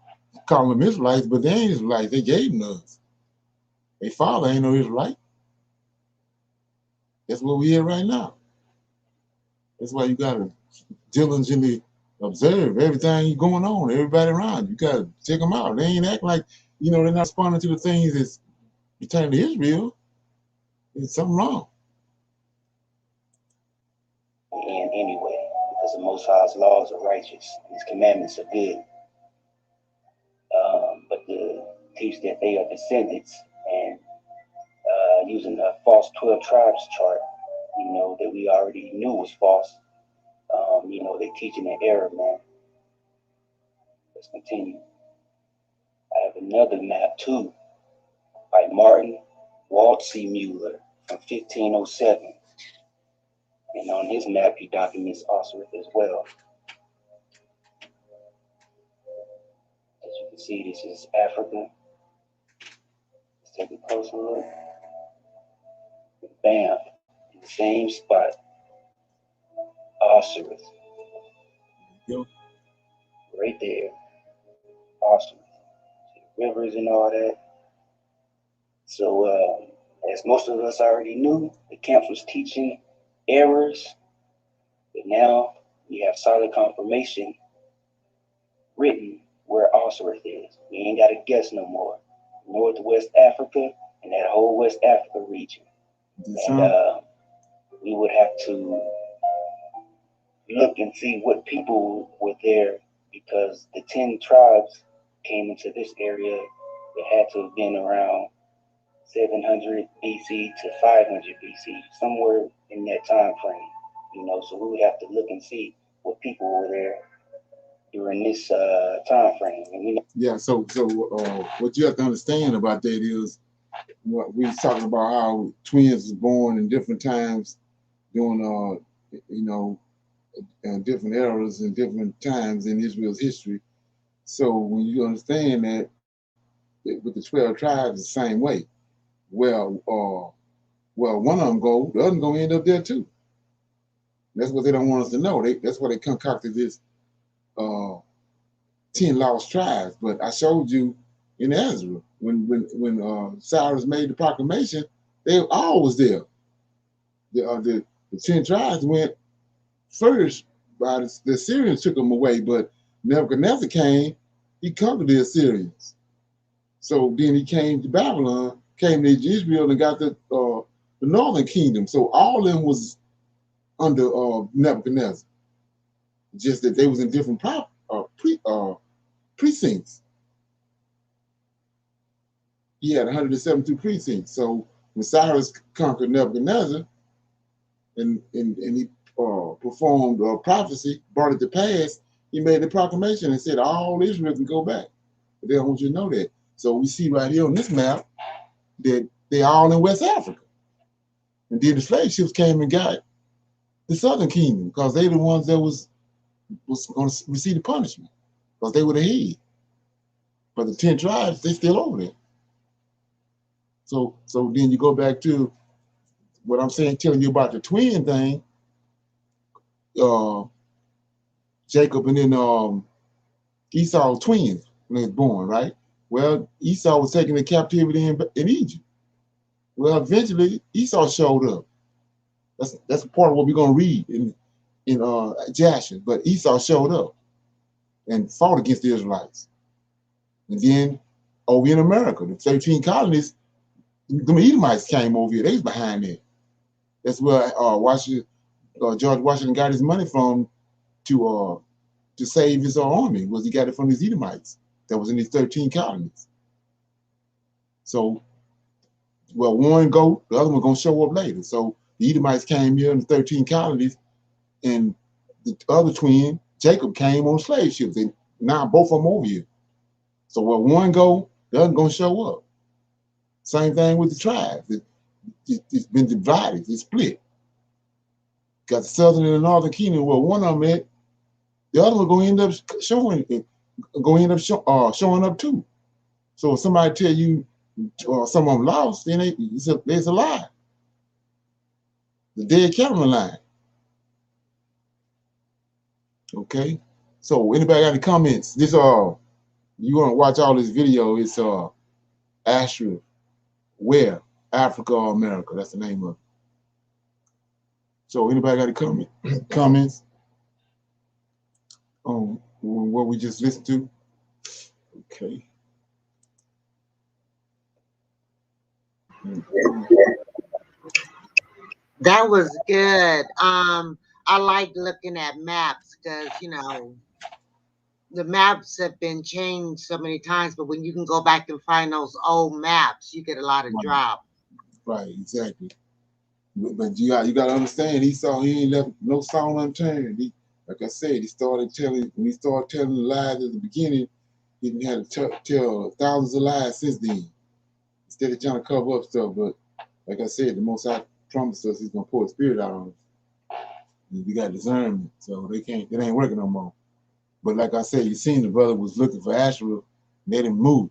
calling them Israelites, but they ain't Israelites. They gave them to us. Their father ain't no Israelite. That's what we hear right now. That's why you got to diligently observe everything going on, everybody around. You got to check them out. They ain't acting like, they're not responding to the things that's pertaining to Israel. There's something wrong. And anyway, because the Most High's laws are righteous, His commandments are good. But to teach that they are descendants and using a false 12 tribes chart, that we already knew was false. They teaching an error, man. Let's continue. I have another map too by Martin Walt C. Mueller from 1507. And on his map, he documents Osiris as well. As you can see, this is Africa. Let's take a closer look. Bam, in the same spot, Osiris. Yep. Right there, Osiris. The rivers and all that. So, as most of us already knew, the camps was teaching errors, but now we have solid confirmation written where Osiris is. We ain't got to guess no more. Northwest Africa and that whole West Africa region. And we would have to look and see what people were there, because the 10 tribes came into this area. It had to have been around 700 BC to 500 BC, somewhere in that time frame. So we would have to look and see what people were there during this time frame. And yeah. So what you have to understand about that is what we was talking about, how twins was born in different times during different eras and different times in Israel's history. So when you understand that with the 12 tribes the same way, well, one of them go, the other gonna end up there too. That's what they don't want us to know. That's why they concocted this 10 lost tribes. But I showed you in Ezra when Cyrus made the proclamation, they all was there. The 10 tribes went first. By the Assyrians took them away, but Nebuchadnezzar came. He conquered the Assyrians. So then he came to Babylon, came to Israel, and got the northern kingdom. So all of them was under Nebuchadnezzar. Just that they was in different precincts. He had 172 precincts. So when Cyrus conquered Nebuchadnezzar, and he performed prophecy, brought it to pass, he made the proclamation and said all Israel can go back. But they don't want you to know that. So we see right here on this map that they all in West Africa. And then the slave ships came and got the southern kingdom, because they the ones that was going to receive the punishment, because they were the head. But the 10 tribes, they still over there. So then you go back to what I'm saying, telling you about the twin thing. Jacob and then Esau twins when they was born, right? Well, Esau was taken to captivity in Egypt. Well, eventually Esau showed up. That's a part of what we're gonna read in Jasher. But Esau showed up and fought against the Israelites. And then over in America, the 13 colonies, the Edomites came over here. They was behind it. That's where George Washington got his money from to save his army. Was he got it from his Edomites that was in these 13 colonies. So, well, one go, the other one gonna show up later. So the Edomites came here in the 13 colonies, and the other twin, Jacob, came on slave ships. And now both of them over here. So where one go, the other gonna show up. Same thing with the tribes. It's been divided. It's split. Got the southern and the northern kingdom. Well, one of them at the other one going to end up showing up too. So if somebody tell you some of them lost, then there's a lie. The dead camera line. Okay. So anybody got any comments? This you want to watch all this video? It's Asher, where Africa or America? That's the name of it. So anybody got any comments on what we just listened to? Okay. That was good. I like looking at maps because, you know, the maps have been changed so many times, but when you can go back and find those old maps, you get a lot of drop. Right, exactly. But you got to understand, he ain't left no stone unturned. Like I said, when he started telling the lies at the beginning, he had to tell thousands of lies since then. Instead of trying to cover up stuff, but like I said, the Most High promised us he's gonna pour his spirit out on us. We got discernment, so it ain't working no more. But like I said, you seen the brother was looking for Asherah, they didn't move.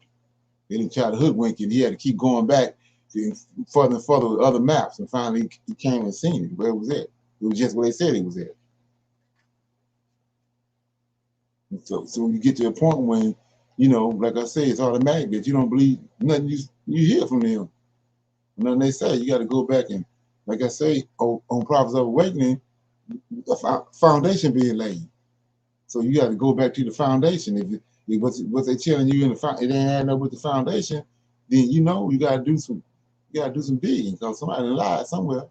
They didn't try to hoodwink it. He had to keep going back further and further with other maps, and finally he came and seen it where it was at. It was just where they said it was at. So you get to a point when, you know, like I say, it's automatic that you don't believe nothing you hear from them. Nothing they say. You got to go back and, like I say, on Prophets of Awakening, a foundation being laid. So you got to go back to the foundation. If what they telling you it ain't adding up with the foundation, then you know you got to do some digging because somebody lied somewhere.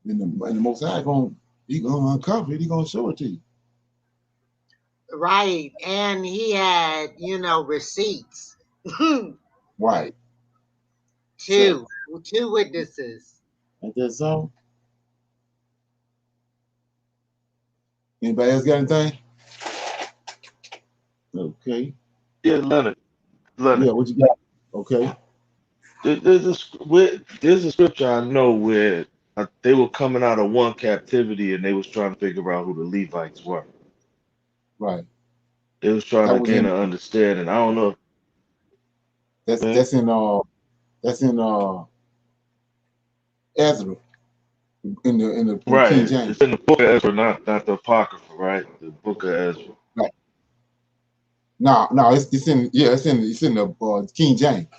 And the Most High gonna uncover it. He gonna show it to you. Right, and he had, you know, receipts. Right. Two witnesses. Ain't that so? Anybody else got anything? Okay. Yeah, Leonard. Yeah, what you got? Okay. There's a scripture I know where they were coming out of one captivity and they was trying to figure out who the Levites were. Right. They was trying That to was gain in. an understanding. I don't know. That's in Ezra in the Right. King James. It's in the book of Ezra, not the Apocrypha, right? The book of Ezra. Right. No, it's in the King James.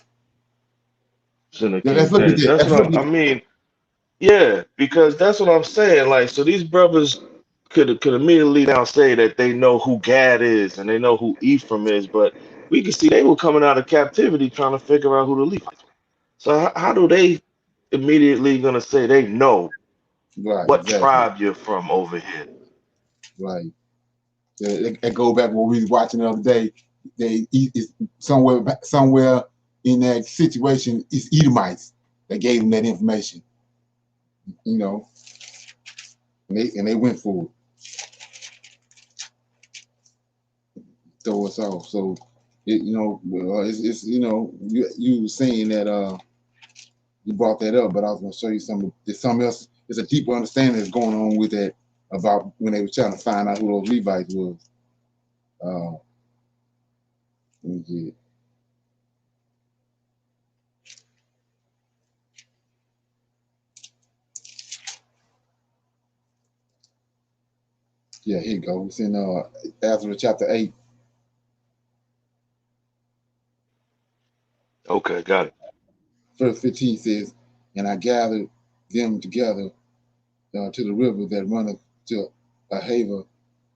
It's in the Let's King look at James. that. That's Let's look what at I mean. Yeah, because that's what I'm saying. Like, so these brothers could immediately now say that they know who Gad is and they know who Ephraim is, but we can see they were coming out of captivity trying to figure out who the Levites were. So how do they immediately gonna say they know right, what exactly. tribe you're from over here? Right. It go back what we was watching the other day. It's somewhere in that situation, it's Edomites that gave them that information. You know, and they went for it. Throw us off. So it's you were saying that you brought that up, but I was going to show you there's something else. There's a deeper understanding that's going on with that about when they were trying to find out who those Levites was. Let me get it. Yeah, here you go. It's in Ezra chapter 8. Okay, got it. Verse 15 says, "And I gathered them together to the river that runneth to Ahava,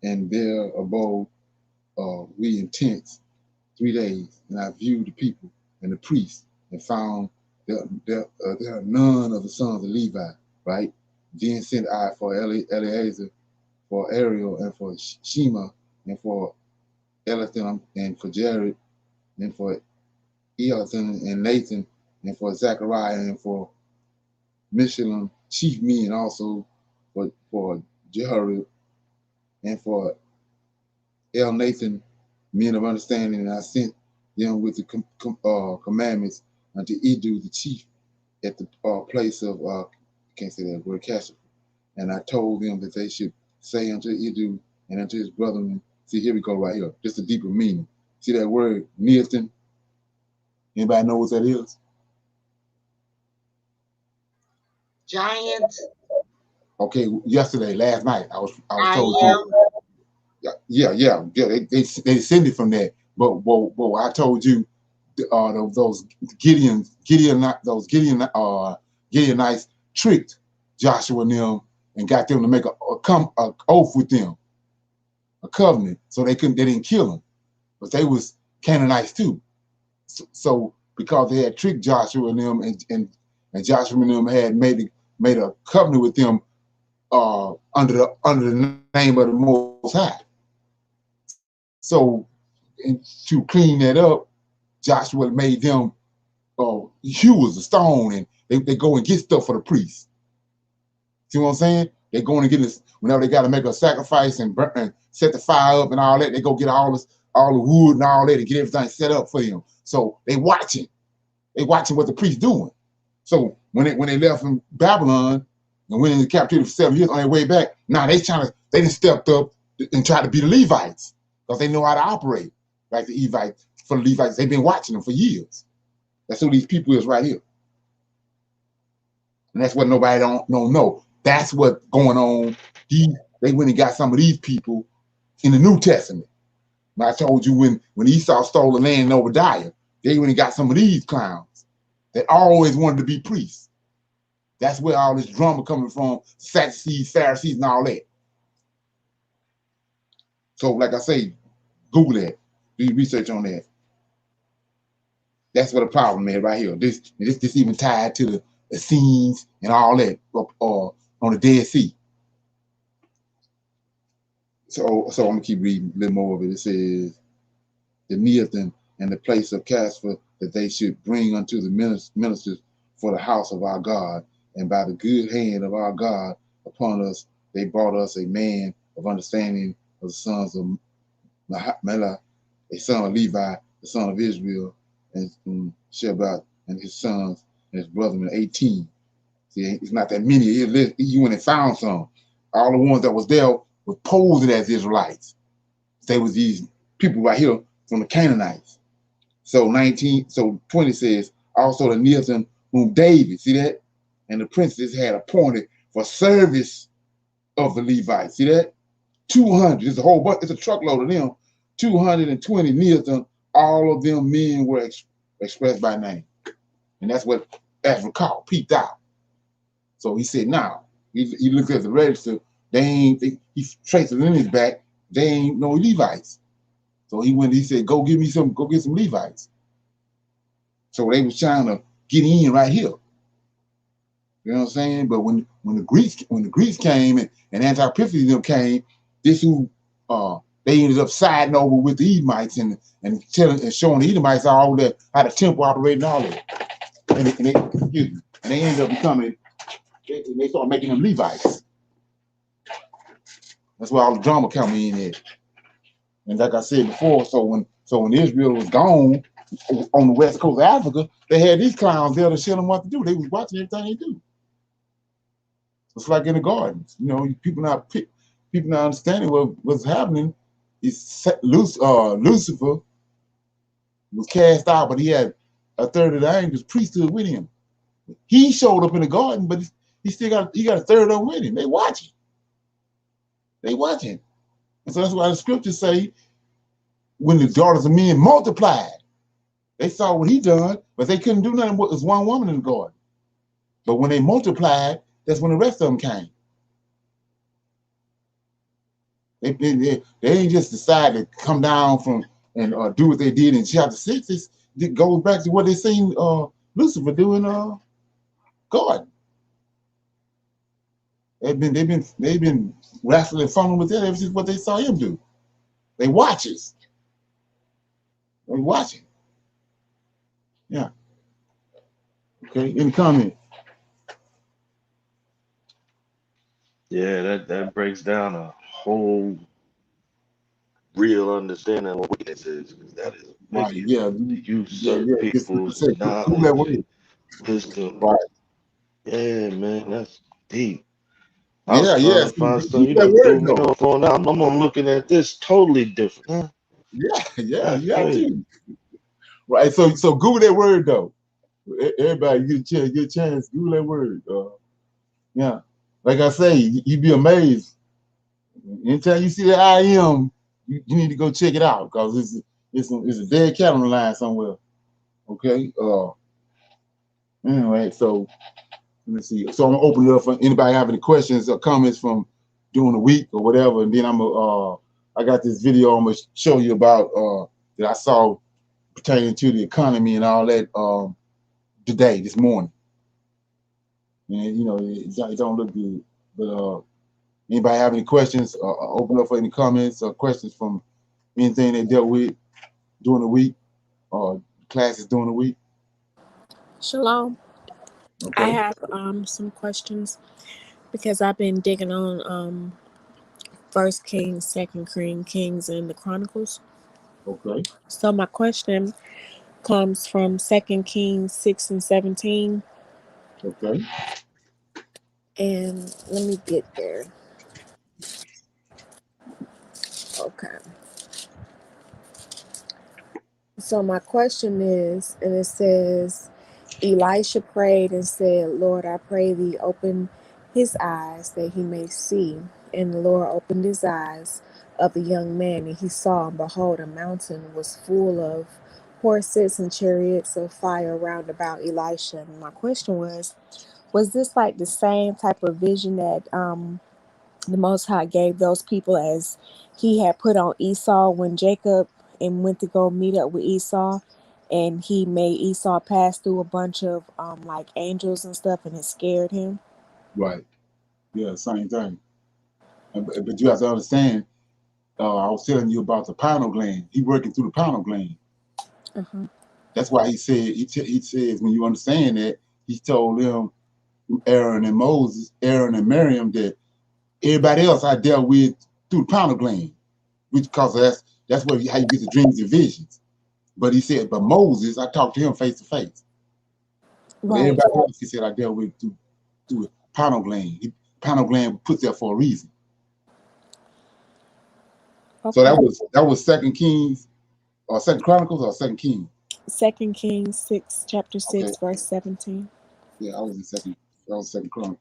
and there abode we in tents 3 days. And I viewed the people and the priests, and found there are none of the sons of Levi." Right. Then sent I for Eleazar, for Ariel, and for Shema, and for Elitham, and for Jared, and for Elitham, and Nathan, and for Zechariah, and for Meshullam, chief men also, for Jehoram, and for Nathan, men of understanding. And I sent them with the commandments unto Edu the chief at the place of can't say that word, Cassia. And I told them that they should say unto Edu and unto his brethren. See, here we go right here. Just a deeper meaning. See that word Neathan? Anybody know what that is? Giant. Okay, yesterday, last night, I was told I you. Yeah. They send it from that. But I told you those Gideonites tricked Joshua and them and got them to make a oath with them, a covenant, so they didn't kill them, but they was Canaanites too. So because they had tricked Joshua and them, and Joshua and them had made a covenant with them under the name of the Most High. So to clean that up, Joshua made them hewers of stone, and they go and get stuff for the priests. See what I'm saying? They going to get this whenever they got to make a sacrifice and set the fire up and all that. They go get all the wood and all that to get everything set up for them. So they watching what the priest doing. So when they left from Babylon and went into captivity for 7 years on their way back, now they just stepped up and tried to be the Levites because they know how to operate like the Levites. For the Levites, they've been watching them for years. That's who these people is right here. And that's what nobody don't know. That's what's going on. They went and got some of these people in the New Testament. And I told you when Esau stole the land in Obadiah, they went and got some of these clowns that always wanted to be priests. That's where all this drama coming from, Sadducees, Pharisees, and all that. So like I say, Google that. Do your research on that. That's what the problem is right here. This even tied to the scenes and all that on the Dead Sea. So I'm gonna keep reading a little more of it. It says the Neathan and the place of Casper that they should bring unto the ministers for the house of our God, and by the good hand of our God upon us, they brought us a man of understanding of the sons of Melah, a son of Levi, the son of Israel, and Shebat and his sons and his brethren 18. See, it's not that many. He went and found some. All the ones that was there were posing as Israelites. They was these people right here from the Canaanites. So 20 says, also the Neathan whom David, see that? And the princes had appointed for service of the Levites. See that? 200, it's a whole bunch, it's a truckload of them. 220 Neathan, all of them men were expressed by name. And that's what Ezra called, peeped out. So he said, now, he looked at the register, he traced it in his back, they ain't no Levites. So he said, go get some Levites. So they was trying to get in right here. You know what I'm saying? But when the Greeks came and Antiochus them came, this who they ended up siding over with the Edomites and showing the Edomites all that how the temple operated and all that. And they ended up becoming, they started making them Levites. That's where all the drama come in at. And like I said before, so when Israel was gone on the west coast of Africa, they had these clowns there to show them what to do. They was watching everything they do. It's like in the gardens, you know, people not understanding what's happening. Lucifer was cast out, but he had a third of the angels priesthood with him. He showed up in the garden, but he got a third of them with him. They watching. And so that's why the scriptures say, when the daughters of men multiplied, they saw what he done, but they couldn't do nothing. It was one woman in the garden. But when they multiplied, that's when the rest of them came. They ain't just decide to come down from and do what they did in chapter 6. It goes back to what they seen Lucifer do in garden. They've been wrestling and fumbling with that ever since what they saw him do. They watchers. They watching. Yeah. Okay. Any comment? Yeah, that breaks down a whole real understanding of what wickedness is. 'Cause that is Right. wicked Yeah. to usurp Just like I people's said, Google that knowledge word. and wisdom. Right. Yeah, man, that's deep. I was Yeah. trying Yeah. to So find Google something. You that done threw word me though. off on that. I'm looking at this totally different. Huh? Yeah. Yeah. That's You have crazy. to. Right. So Google that word though. Everybody get a chance. Google that word. Yeah. Like I say, you'd be amazed. Anytime you see the I am, you need to go check it out because it's a dead cat on the line somewhere. Okay. Anyway, so let me see. So I'm gonna open it up for anybody have any questions or comments from during the week or whatever, and then I got this video I'm gonna show you about that I saw pertaining to the economy and all that today, this morning. And you know, it don't look good. But anybody have any questions? Open up for any comments or questions from anything they dealt with during the week or classes during the week. Shalom. I Okay. have some questions because I've been digging on First Kings, Second Kings, and the Chronicles. Okay. So my question comes from 2 Kings 6 and 17. Okay. And let me get there. Okay. So my question is, and it says, Elisha prayed and said, Lord, I pray thee open his eyes that he may see. And the Lord opened his eyes of the young man, and he saw, and behold, a mountain was full of horses and chariots of fire round about Elisha. And my question was this like the same type of vision that the Most High gave those people as he had put on Esau when Jacob and went to go meet up with Esau, and he made Esau pass through a bunch of like angels and stuff, and it scared him. Right. Yeah, same thing. But you have to understand, I was telling you about the pineal gland. He working through the pineal gland. Uh-huh. That's why he said, he says, when you understand that, he told them, Aaron and Moses, Aaron and Miriam, that everybody else I dealt with through the pineal gland, which because that's where how you get the dreams and visions. But he said, but Moses, I talked to him face to face. But Right. everybody else, he said, I dealt with through the pineal gland. Pineal gland put there for a reason. So Okay. that was Second Kings or Second Chronicles or Second Kings. 2 Kings 6, chapter Okay. 6, verse 17. Yeah, I was in Second. That was Second Chronicles.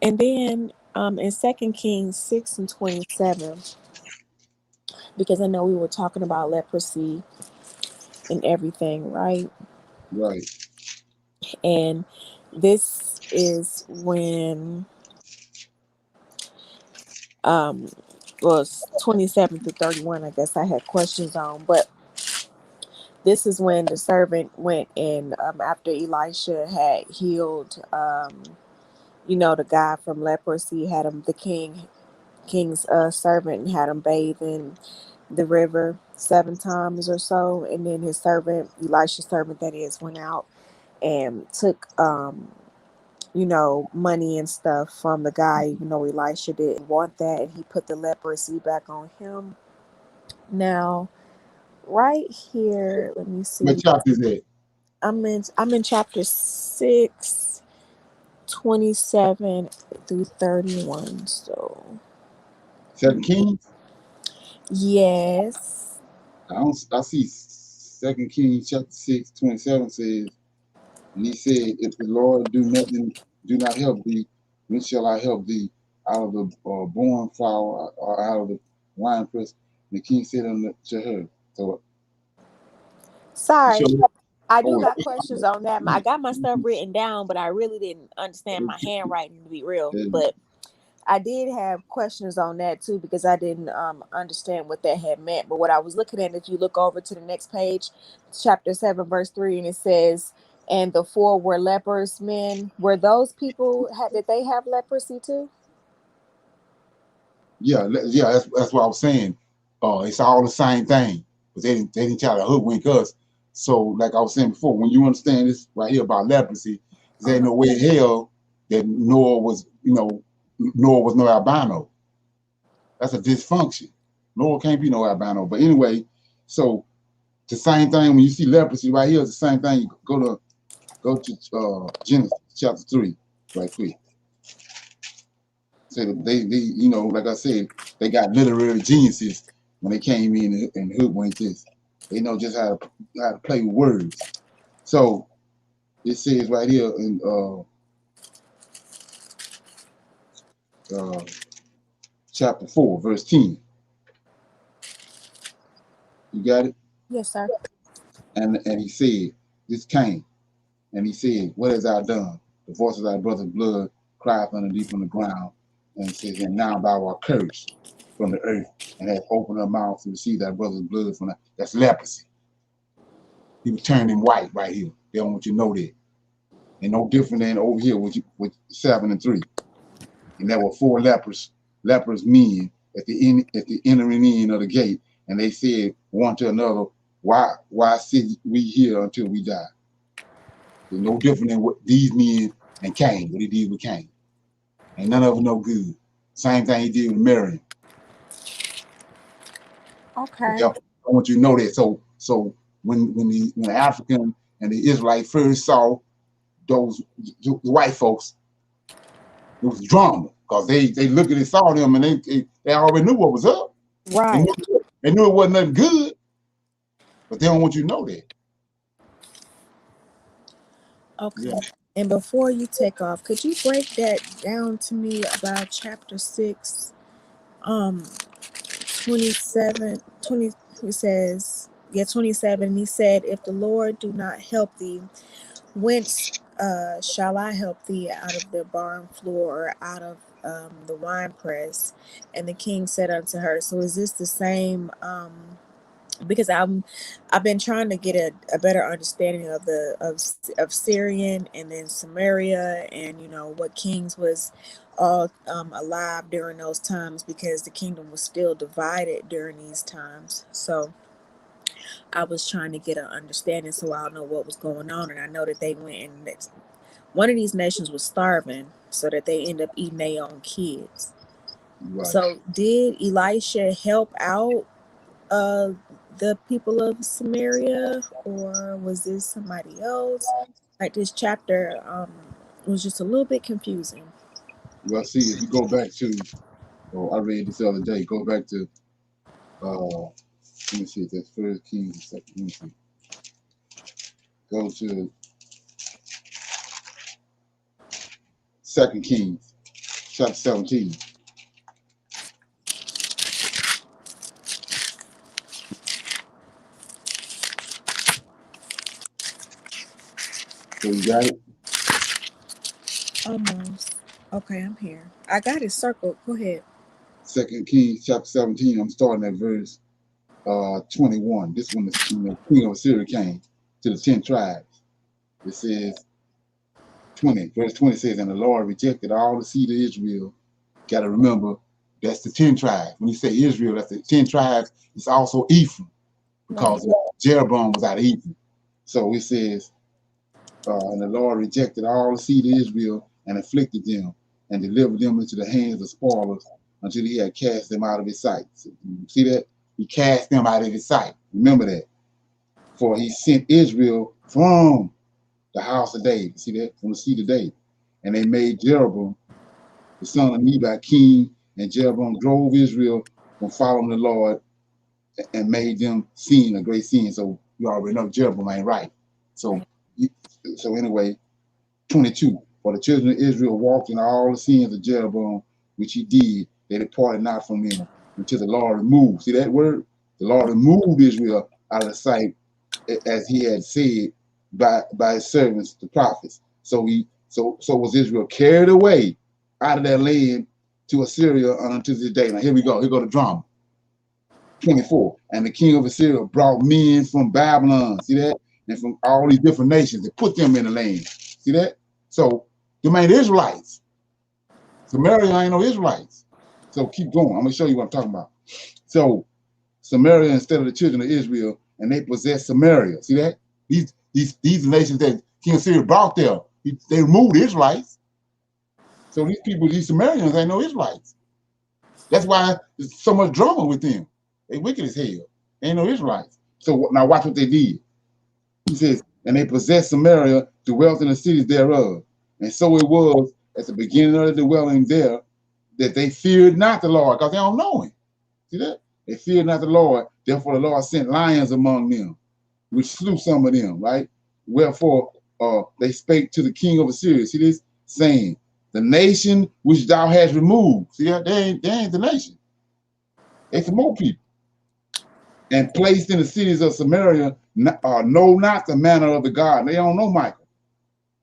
And then in 2 Kings 6 and 27, because I know we were talking about leprosy and everything, right? Right. And this is when was 27 to 31, I guess I had questions on, but this is when the servant went and after Elisha had healed the guy from leprosy, had him, the king's servant, had him bathe in the river 7 times or so, and then his servant, Elisha's servant that is, went out and took money and stuff from the guy, even though Elisha didn't want that, and he put the leprosy back on him. Now, right here, let me What see. chapter is that? I'm in chapter 6, 27 through 31. So, Second Kings. yes. I see Second Kings chapter 6, 27 says, and he said, if the Lord do not help thee, when shall I help thee? Out of the born flower or out of the winepress? And the king said unto her. So Sorry. sure. I do Oh, got questions on that. I got my stuff written down, but I really didn't understand my handwriting, to be real. But I did have questions on that too, because I didn't understand what that had meant. But what I was looking at, if you look over to the next page, chapter 7, verse 3, and it says, and the 4 were lepers men. Were those people, did they have leprosy too? yeah, that's what I was saying. It's all the same thing, but they didn't try to hoodwink us. So, like I was saying before, when you understand this right here about leprosy, there ain't no way in hell that Noah was no albino. That's a dysfunction. No, it can't be no albino. But anyway, so the same thing when you see leprosy right here, it's the same thing. You go to Genesis chapter 3, right quick. So they you know, like I said, they got literary geniuses when they came in and hoodwinked this. They know just how to play with words. So it says right here in chapter 4, verse 10. You got it? Yes, sir. And he said, this came, and he said, what has thou done? The voice of thy brother's blood cried from the deep from the ground, and it says, and now thou art cursed from the earth, and hast opened her mouth to receive thy brother's blood from that's leprosy. He was turning white right here. They don't want you to know that. And no different than over here with 7 and 3. And there were 4 leprous men at the entering in of the gate, and they said one to another, why sit we here until we die? It's no different than what these men and Cain, what he did with Cain. And none of them no good. Same thing he did with Miriam. Okay. I want you to know that. So when the African and the Israelites first saw those white folks, it was drama because they looked at it, saw them, and they already knew what was up. Right. They knew it wasn't nothing good, but they don't want you to know that. Okay. Yeah. And before you take off, could you break that down to me about chapter 6, 27, 20, it says, 27, he said, if the Lord do not help thee, whence shall I help thee? Out of the barn floor, or out of the winepress? And the king said unto her, so is this the same, because I've been trying to get a better understanding of Syrian and then Samaria, and you know what kings was all alive during those times, because the kingdom was still divided during these times. So I was trying to get an understanding, so I'll know what was going on. And I know that they went and one of these nations was starving, so that they end up eating their own kids. Right. So did Elisha help out the people of Samaria, or was this somebody else? Like this chapter was just a little bit confusing. Well, see, if you go back to, I read this the other day, go back to, let me see, that's First Kings, Second Kings. Go to 2 Kings, chapter 17. So you got it? Almost. Okay, I'm here. I got it circled. Go ahead. 2 Kings, chapter 17. I'm starting at verse 21. This one is when the king of Assyria came to the 10 tribes. It says 20. Verse 20 says, and the Lord rejected all the seed of Israel. Got to remember, that's the 10 tribes. When you say Israel, that's the 10 tribes. It's also Ephraim, because Jeroboam was out of Ephraim. So it says, and the Lord rejected all the seed of Israel and afflicted them and delivered them into the hands of spoilers until he had cast them out of his sight. So you see that? He cast them out of his sight. Remember that. For he sent Israel from the house of David. See that? From the seed of David. And they made Jeroboam, the son of Nebat, king, and Jeroboam drove Israel from following the Lord and made them sin, a great sin. So you already know Jeroboam ain't right. So anyway, 22. For the children of Israel walked in all the sins of Jeroboam, which he did. They departed not from him until the Lord removed. See that word? The Lord removed Israel out of the sight, as he had said by his servants, the prophets. So was Israel carried away out of their land to Assyria unto this day. Now here we go. Here go the drama. 24. And the king of Assyria brought men from Babylon. See that? And from all these different nations, they put them in the land. See that? So them ain't Israelites. Samaria ain't no Israelites. So keep going. I'm gonna show you what I'm talking about. So Samaria instead of the children of Israel, and they possess Samaria. See that? These nations that King Assyria brought there, they removed the Israelites. So these people, these Sumerians, ain't no Israelites. That's why there's so much drama with them. They wicked as hell. Ain't no Israelites. So now watch what they did. He says, and they possessed Samaria, dwelt in the cities thereof. And so it was at the beginning of the dwelling there that they feared not the Lord, because they don't know him. See that? They feared not the Lord. Therefore the Lord sent lions among them, which slew some of them, right? Wherefore they spake to the king of Assyria. See this? Saying, the nation which thou hast removed. See that? They ain't the nation. They some more people. And placed in the cities of Samaria, know not the manner of the God. They don't know Michael,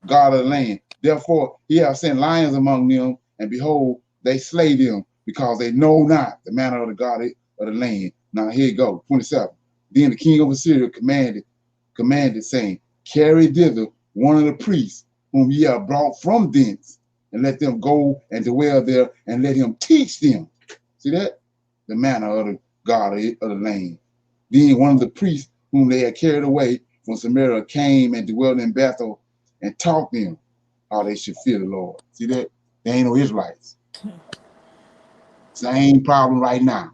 God of the land. Therefore, he hath sent lions among them, and behold, they slay them, because they know not the manner of the God of the land. Now here you go, 27. Then the king of Assyria commanded, saying, carry thither one of the priests whom ye have brought from thence, and let them go and dwell there, and let him teach them. See that? The manner of the God of the land. Then one of the priests whom they had carried away from Samaria came and dwelt in Bethel and taught them how they should fear the Lord. See that? They ain't no Israelites. Same problem right now.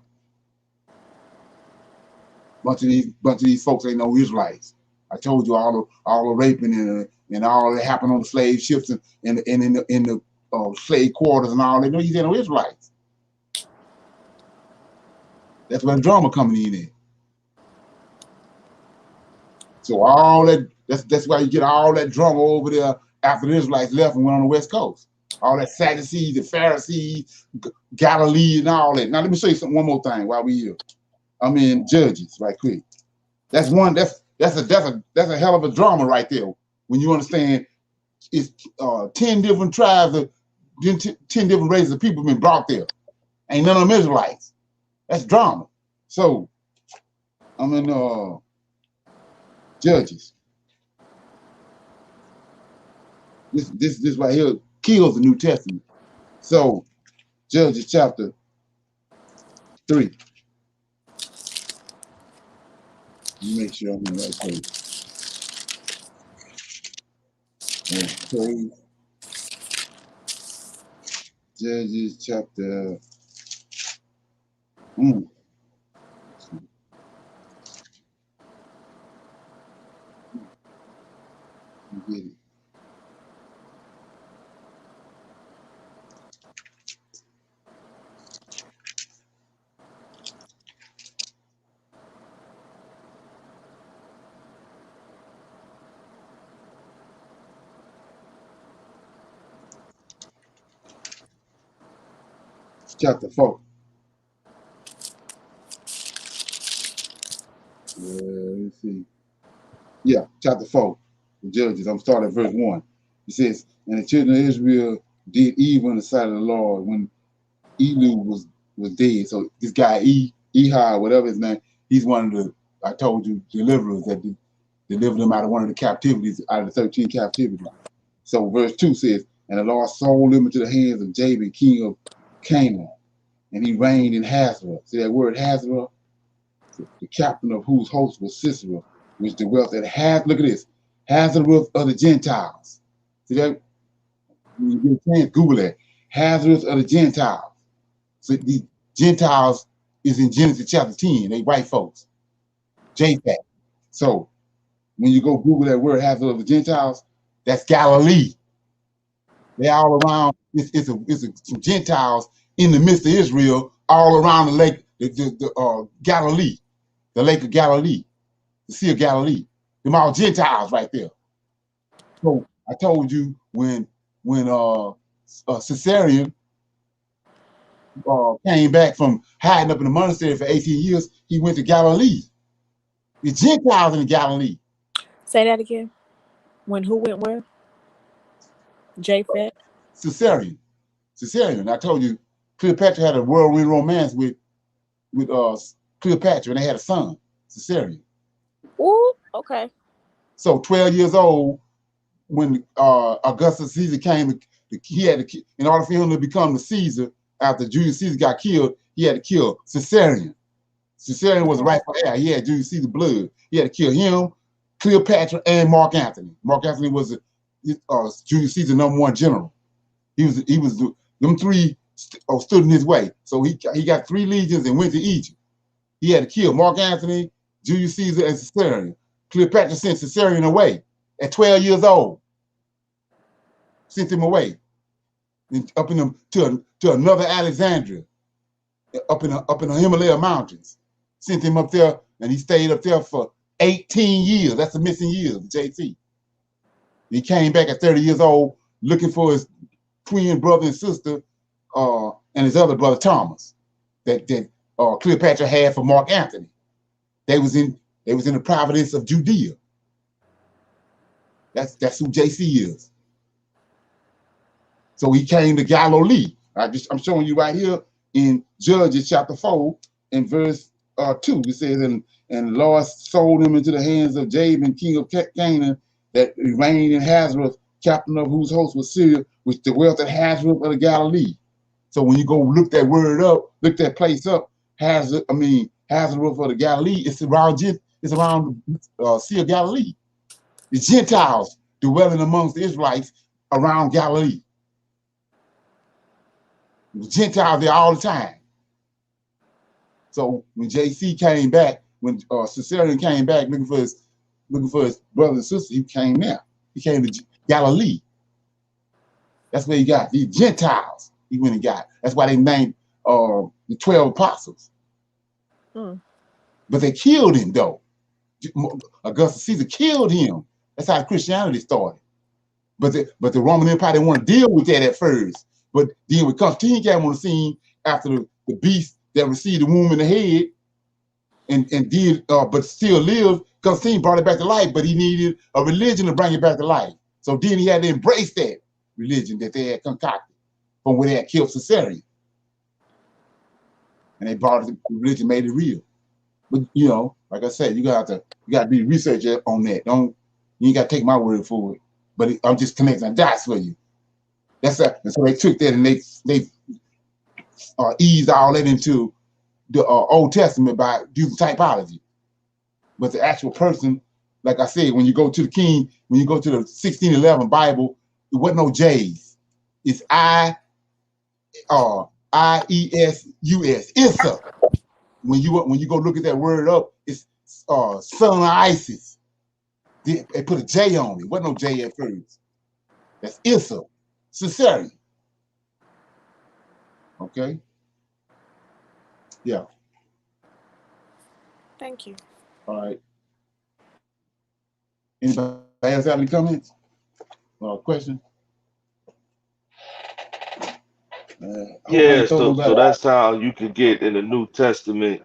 Bunch of these folks ain't no Israelites. I told you all the raping and all that happened on the slave ships and in the slave quarters and all that. No, these ain't no Israelites. That's where the drama coming in at. So all that's why you get all that drama over there after the Israelites left and went on the West Coast. All that Sadducees, the Pharisees, Galilee, and all that. Now let me show you something one more thing while we here. I'm in Judges right quick. That's a hell of a drama right there. When you understand it's 10 different tribes of 10 different races of people been brought there. Ain't none of them Israelites. That's drama. So I'm in Judges. This right here kills the New Testament. So Judges chapter 3. Make sure I'm in the right place. Okay. Judges chapter. Get it. Chapter 4. Let's see. Yeah, chapter 4. The Judges. I'm starting at verse 1. It says, and the children of Israel did evil in the sight of the Lord when Ehud was dead. So this guy Ehud, whatever his name, he's one of the, I told you, deliverers that delivered them out of one of the captivities, out of the 13 captivities. So verse 2 says, and the Lord sold them into the hands of Jabin, king of Canaan, and he reigned in Hazorah. See that word Hazorah? The captain of whose host was Sisera, which dwelt at look at this, Hazorah of the Gentiles. See that? When you get a chance, Google that. Hazorah of the Gentiles. So the Gentiles is in Genesis chapter 10. They white folks. Japhet. So when you go Google that word Hazorah of the Gentiles, that's Galilee. They're all around. It's some Gentiles in the midst of Israel, all around the lake, the Galilee, the lake of Galilee, the Sea of Galilee. Them all Gentiles right there. So I told you when Caesarion came back from hiding up in the monastery for 18 years, he went to Galilee. The Gentiles in Galilee. Say that again. When who went where? Japhet? Caesarion. I told you Cleopatra had a whirlwind romance with Cleopatra, and they had a son, Caesarion. Ooh, okay. So 12 years old, when Augustus Caesar came, he had to, in order for him to become the Caesar, after Julius Caesar got killed, he had to kill Caesarion. Caesarion was the rightful heir. He had Julius Caesar blood. He had to kill him, Cleopatra, and Mark Antony. Mark Antony was Julius Caesar's #1 general. He was them three stood in his way. So he got 3 legions and went to Egypt. He had to kill Mark Antony, Julius Caesar, and Caesarion. Cleopatra sent Caesarion away at 12 years old. Sent him away up in them to another Alexandria, up in the Himalaya mountains. Sent him up there, and he stayed up there for 18 years. That's the missing years of JC. He came back at 30 years old looking for his twin brother and sister, and his other brother Thomas, that Cleopatra had for Mark Antony. They was in the province of Judea. That's who JC is. So he came to Galilee. I'm showing you right here in Judges chapter 4 and verse 2. It says, and the Lord sold him into the hands of Jabin, king of Canaan, that reigned in Hazareth, captain of whose host was Syria, which dwelt at Hazareth of the Galilee. So when you go look that word up, look that place up, Hazareth of the Galilee, it's around Sea of Galilee. The Gentiles dwelling amongst the Israelites around Galilee. The Gentiles there all the time. So when JC came back, when Caesarion came back looking for his brother and sister, he came there. He came to Galilee. That's where he got these Gentiles. He went and got. That's why they named the 12 apostles. But they killed him though. Augustus Caesar killed him. That's how Christianity started. But the Roman Empire didn't want to deal with that at first. But then when Constantine came on the scene after the beast that received the womb in the head and did but still lived, Constantine brought it back to life, but he needed a religion to bring it back to life. So then he had to embrace that religion that they had concocted from where they had killed Caesarion. And they brought the religion, made it real. But like I said, you got to be researcher on that. You ain't got to take my word for it. But I'm just connecting the dots for you. And so they took that and they eased all that into the Old Testament by using typology. But the actual person, like I said, when you go to the king, when you go to the 1611 Bible, it wasn't no J's. It's I-E-S-U-S. Issa. When you go look at that word up, it's son of Isis. They put a J on it. Wasn't no J at first. That's Issa. Caesarion. Okay? Yeah. Thank you. All right. Anybody else have any comments or questions? Yeah, so that's how you could get in the New Testament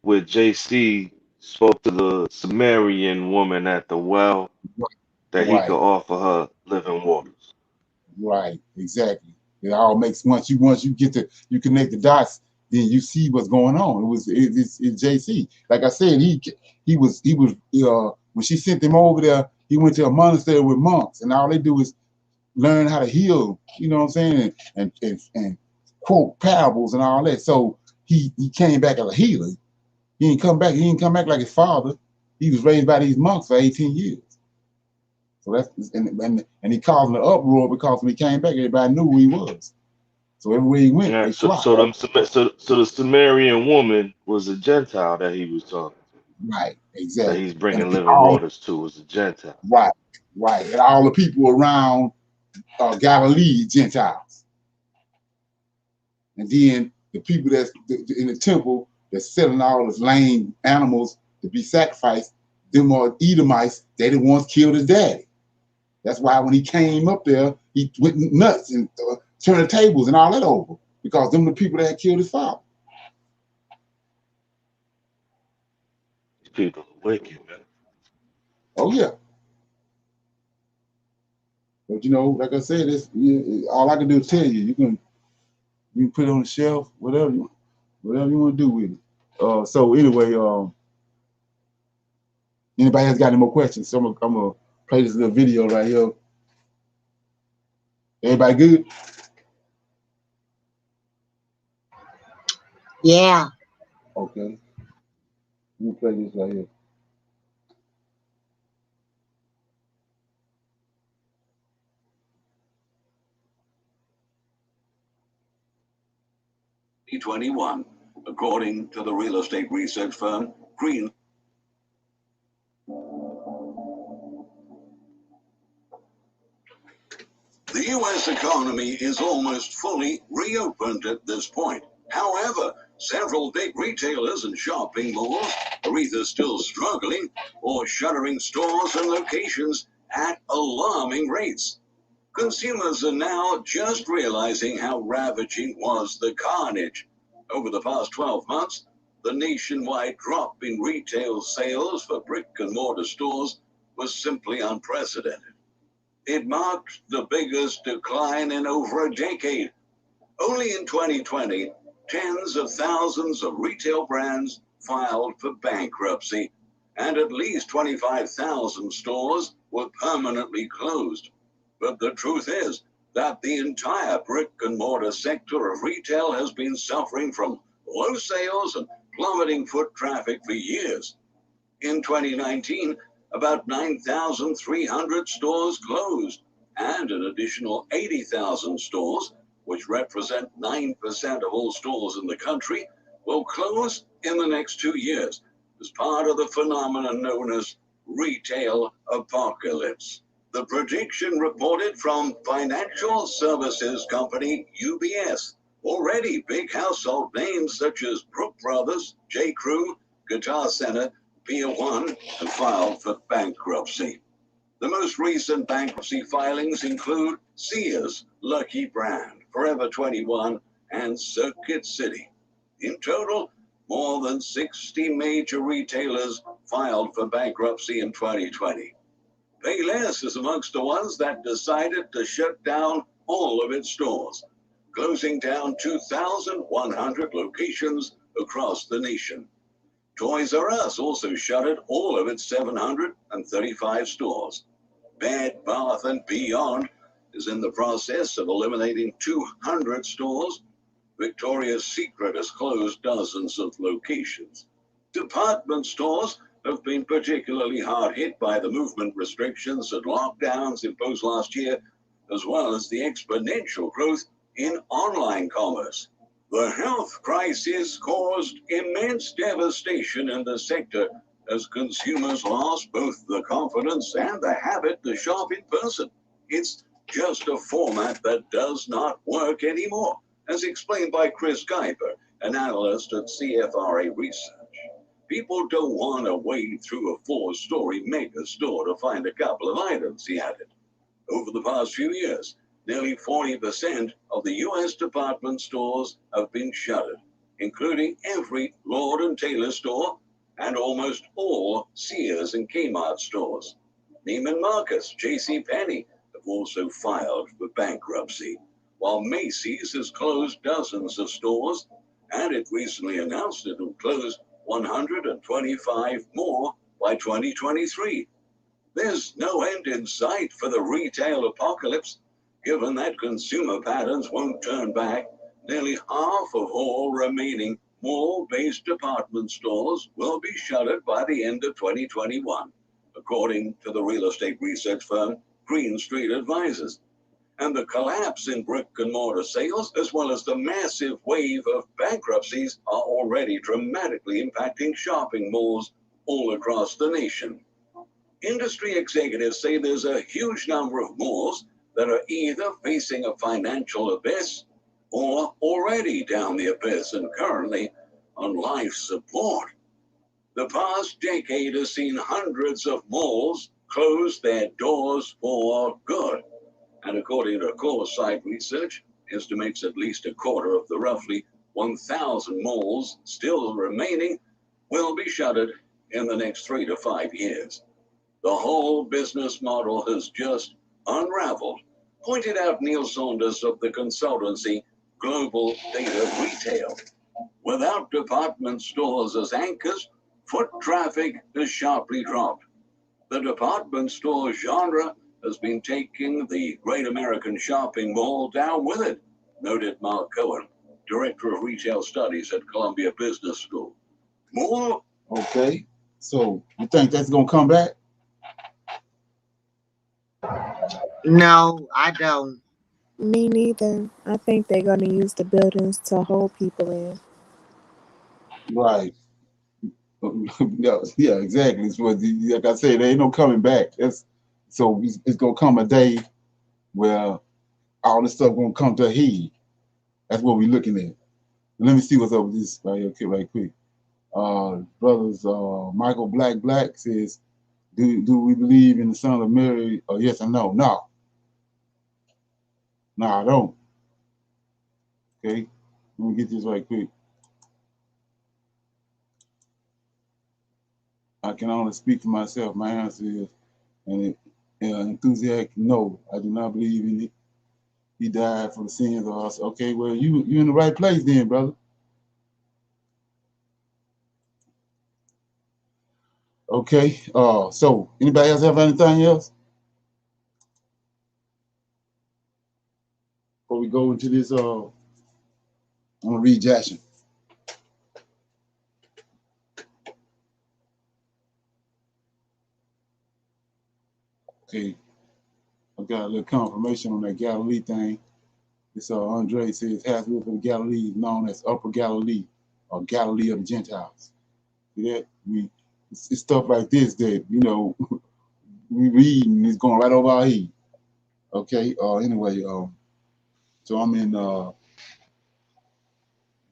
where JC spoke to the Sumerian woman at the well that he could offer her living waters. Right, exactly. It all makes once you connect the dots, then you see what's going on. It's JC. Like I said, he was when she sent him over there, he went to a monastery with monks, and all they do is learn how to heal. You know what I'm saying? And quote parables and all that. So he came back as a healer. He didn't come back like his father. He was raised by these monks for 18 years. So that's and he caused an uproar because when he came back, everybody knew who he was. So everywhere he went, they flocked. So the Sumerian woman was a Gentile that he was talking to. Right, exactly. That he's bringing living waters to was a Gentile. Right. And all the people around Galilee, Gentiles. And then the people that's in the temple that's selling all those lame animals to be sacrificed, them are Edomites, they the ones killed his daddy. That's why when he came up there, he went nuts and turned the tables and all that over, because them the people that had killed his father. These people are wicked, man. Oh yeah. But like I said, all I can do is tell you. You can put it on the shelf, whatever you want to do with it. So anyway, anybody else got any more questions? So I'm gonna play this little video right here. Everybody good? Yeah. Okay. Let me play this right here. P21, according to the real estate research firm Green. The U.S. economy is almost fully reopened at this point. However, several big retailers and shopping malls are either still struggling or shuttering stores and locations at alarming rates. Consumers are now just realizing how ravaging was the carnage. Over the past 12 months, the nationwide drop in retail sales for brick-and-mortar stores was simply unprecedented. It marked the biggest decline in over a decade. Only in 2020, tens of thousands of retail brands filed for bankruptcy, and at least 25,000 stores were permanently closed. But the truth is that the entire brick-and-mortar sector of retail has been suffering from low sales and plummeting foot traffic for years. In 2019, about 9,300 stores closed, and an additional 80,000 stores, which represent 9% of all stores in the country, will close in the next 2 years as part of the phenomenon known as retail apocalypse. The prediction reported from financial services company UBS. Already big household names such as Brook Brothers, J. Crew, Guitar Center, Pier 1 have filed for bankruptcy. The most recent bankruptcy filings include Sears, Lucky Brand, Forever 21, and Circuit City. In total, more than 60 major retailers filed for bankruptcy in 2020. Payless is amongst the ones that decided to shut down all of its stores, closing down 2,100 locations across the nation. Toys R Us also shuttered all of its 735 stores. Bed Bath & Beyond is in the process of eliminating 200 stores. Victoria's Secret has closed dozens of locations. Department stores have been particularly hard hit by the movement restrictions and lockdowns imposed last year, as well as the exponential growth in online commerce. The health crisis caused immense devastation in the sector as consumers lost both the confidence and the habit to shop in person. It's just a format that does not work anymore, as explained by Chris Kuiper, an analyst at CFRA Research. People don't want to wade through a 4-story mega store to find a couple of items, he added. Over the past few years, nearly 40% of the U.S. department stores have been shuttered, including every Lord & Taylor store and almost all Sears and Kmart stores. Neiman Marcus, JCPenney have also filed for bankruptcy, while Macy's has closed dozens of stores, and it recently announced it will close 125 more by 2023. There's no end in sight for the retail apocalypse. Given that consumer patterns won't turn back, nearly half of all remaining mall-based department stores will be shuttered by the end of 2021, according to the real estate research firm Green Street Advisors. And the collapse in brick-and-mortar sales, as well as the massive wave of bankruptcies, are already dramatically impacting shopping malls all across the nation. Industry executives say there's a huge number of malls that are either facing a financial abyss or already down the abyss and currently on life support. The past decade has seen hundreds of malls close their doors for good. And according to CoreSite Research, estimates at least a quarter of the roughly 1,000 malls still remaining will be shuttered in the next 3 to 5 years. The whole business model has just unraveled, pointed out Neil Saunders of the consultancy Global Data Retail. Without department stores as anchors, foot traffic has sharply dropped. The department store genre has been taking the Great American Shopping Mall down with it, noted Mark Cohen, Director of Retail Studies at Columbia Business School. More? Okay, so you think that's going to come back? No, I don't. Me neither. I think they're going to use the buildings to hold people in. Right. Yeah, exactly. It's what, like I said, there ain't no coming back. So it's gonna come a day where all this stuff gonna come to a head. That's what we're looking at. Let me see what's up with this right here, okay, right quick. Brothers, Michael Black says, do we believe in the Son of Mary? Yes or no? No, I don't. Okay, let me get this right quick. I can only speak for myself. My answer is an enthusiastic no. I do not believe in it. He died for the sins of us. Okay, well, you in the right place then, brother. Okay. So anybody else have anything else before we go into this? I'm gonna read Jackson. Okay, I got a little confirmation on that Galilee thing. This Andre says halfway for the Galilee is known as Upper Galilee or Galilee of the Gentiles. See that? It's stuff like this that we read and it's going right over our head. Okay. Anyway, so I'm in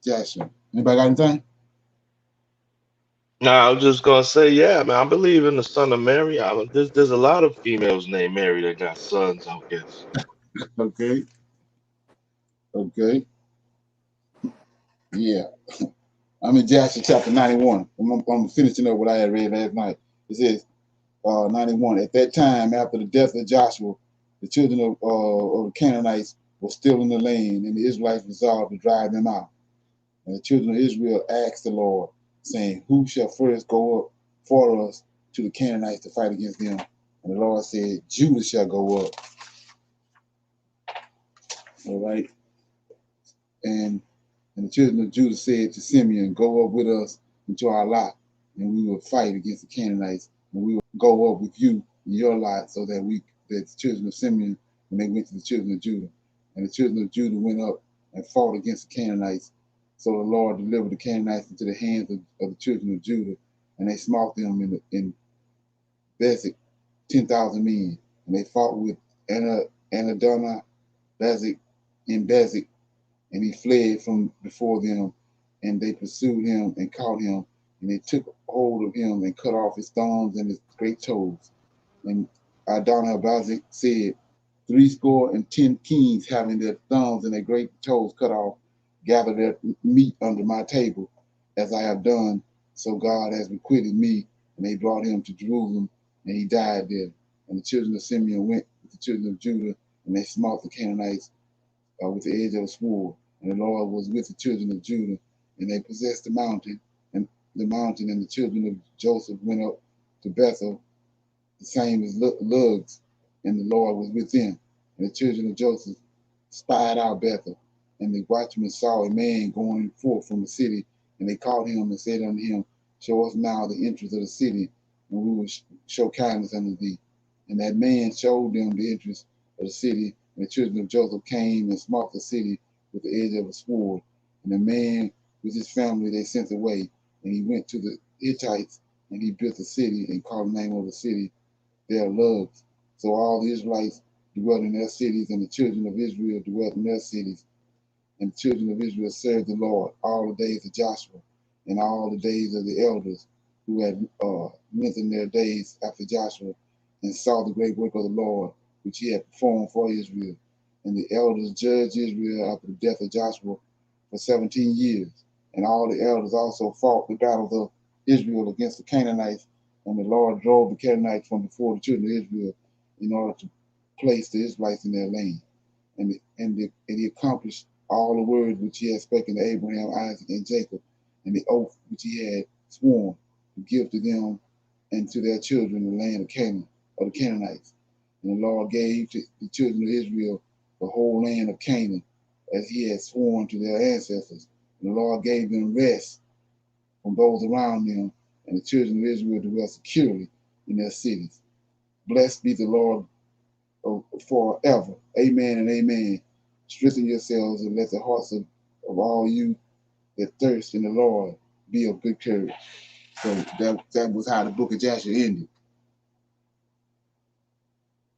Jackson. Anybody got anything? Nah, I was just gonna say, yeah, man, I believe in the son of Mary. There's a lot of females named Mary that got sons, I guess. Okay. Okay. Yeah. I'm in Jackson chapter 91. I'm finishing up what I had read last night. It says 91. At that time, after the death of Joshua, the children of the Canaanites were still in the land, and the Israelites resolved to drive them out. And the children of Israel asked the Lord, saying, who shall first go up for us to the Canaanites to fight against them? And the Lord said, Judah shall go up. All right. And the children of Judah said to Simeon, go up with us into our lot, and we will fight against the Canaanites, and we will go up with you in your lot, so that the children of Simeon, when they went to the children of Judah. And the children of Judah went up and fought against the Canaanites. So the Lord delivered the Canaanites into the hands of the children of Judah, and they smote them in Bezek, 10,000 men. And they fought with Anadonah, Bezek, in Bezek, and he fled from before them, and they pursued him and caught him, and they took hold of him and cut off his thumbs and his great toes. And Adonijah said, 70 kings having their thumbs and their great toes cut off, gather their meat under my table, as I have done. So God has requited me. And they brought him to Jerusalem, and he died there. And the children of Simeon went with the children of Judah, and they smote the Canaanites with the edge of a sword. And the Lord was with the children of Judah, and they possessed the mountain, and the children of Joseph went up to Bethel, the same as Lugs, and the Lord was with them. And the children of Joseph spied out Bethel, and the watchmen saw a man going forth from the city, and they called him and said unto him, show us now the entrance of the city, and we will show kindness unto thee. And that man showed them the entrance of the city, and the children of Joseph came and smote the city with the edge of a sword. And the man with his family they sent away, and he went to the Hittites, and he built a city, and called the name of the city their Lugs. So all the Israelites dwelt in their cities, and the children of Israel dwelt in their cities. And the children of Israel served the Lord all the days of Joshua, and all the days of the elders who had lengthened their days after Joshua, and saw the great work of the Lord, which he had performed for Israel. And the elders judged Israel after the death of Joshua for 17 years. And all the elders also fought the battles of Israel against the Canaanites, and the Lord drove the Canaanites from before the children of Israel in order to place the Israelites in their land. And he accomplished all the words which he had spoken to Abraham, Isaac, and Jacob, and the oath which he had sworn to give to them and to their children the land of Canaan, of the Canaanites. And the Lord gave to the children of Israel the whole land of Canaan, as he had sworn to their ancestors. And the Lord gave them rest from those around them, and the children of Israel dwelt securely in their cities. Blessed be the Lord forever. Amen and amen. Strengthen yourselves and let the hearts of all you that thirst in the Lord be of good courage. So that was how the book of Joshua ended.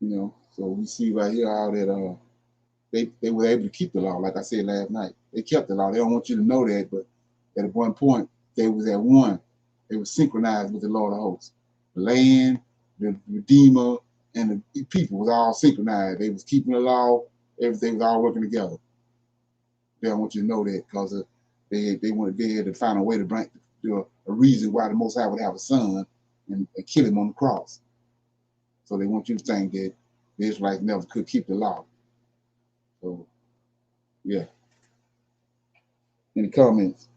You know, so we see right here how that they were able to keep the law. Like I said last night, they kept the law. They don't want you to know that, but at one point they was at one. They were synchronized with the Lord of hosts. The land, the Redeemer, and the people was all synchronized. They was keeping the law. Everything was all working together. They don't want you to know that because they had to find a way to bring a reason why the Most High would have a son and kill him on the cross. So they want you to think that the Israelites never could keep the law. So, yeah. Any comments?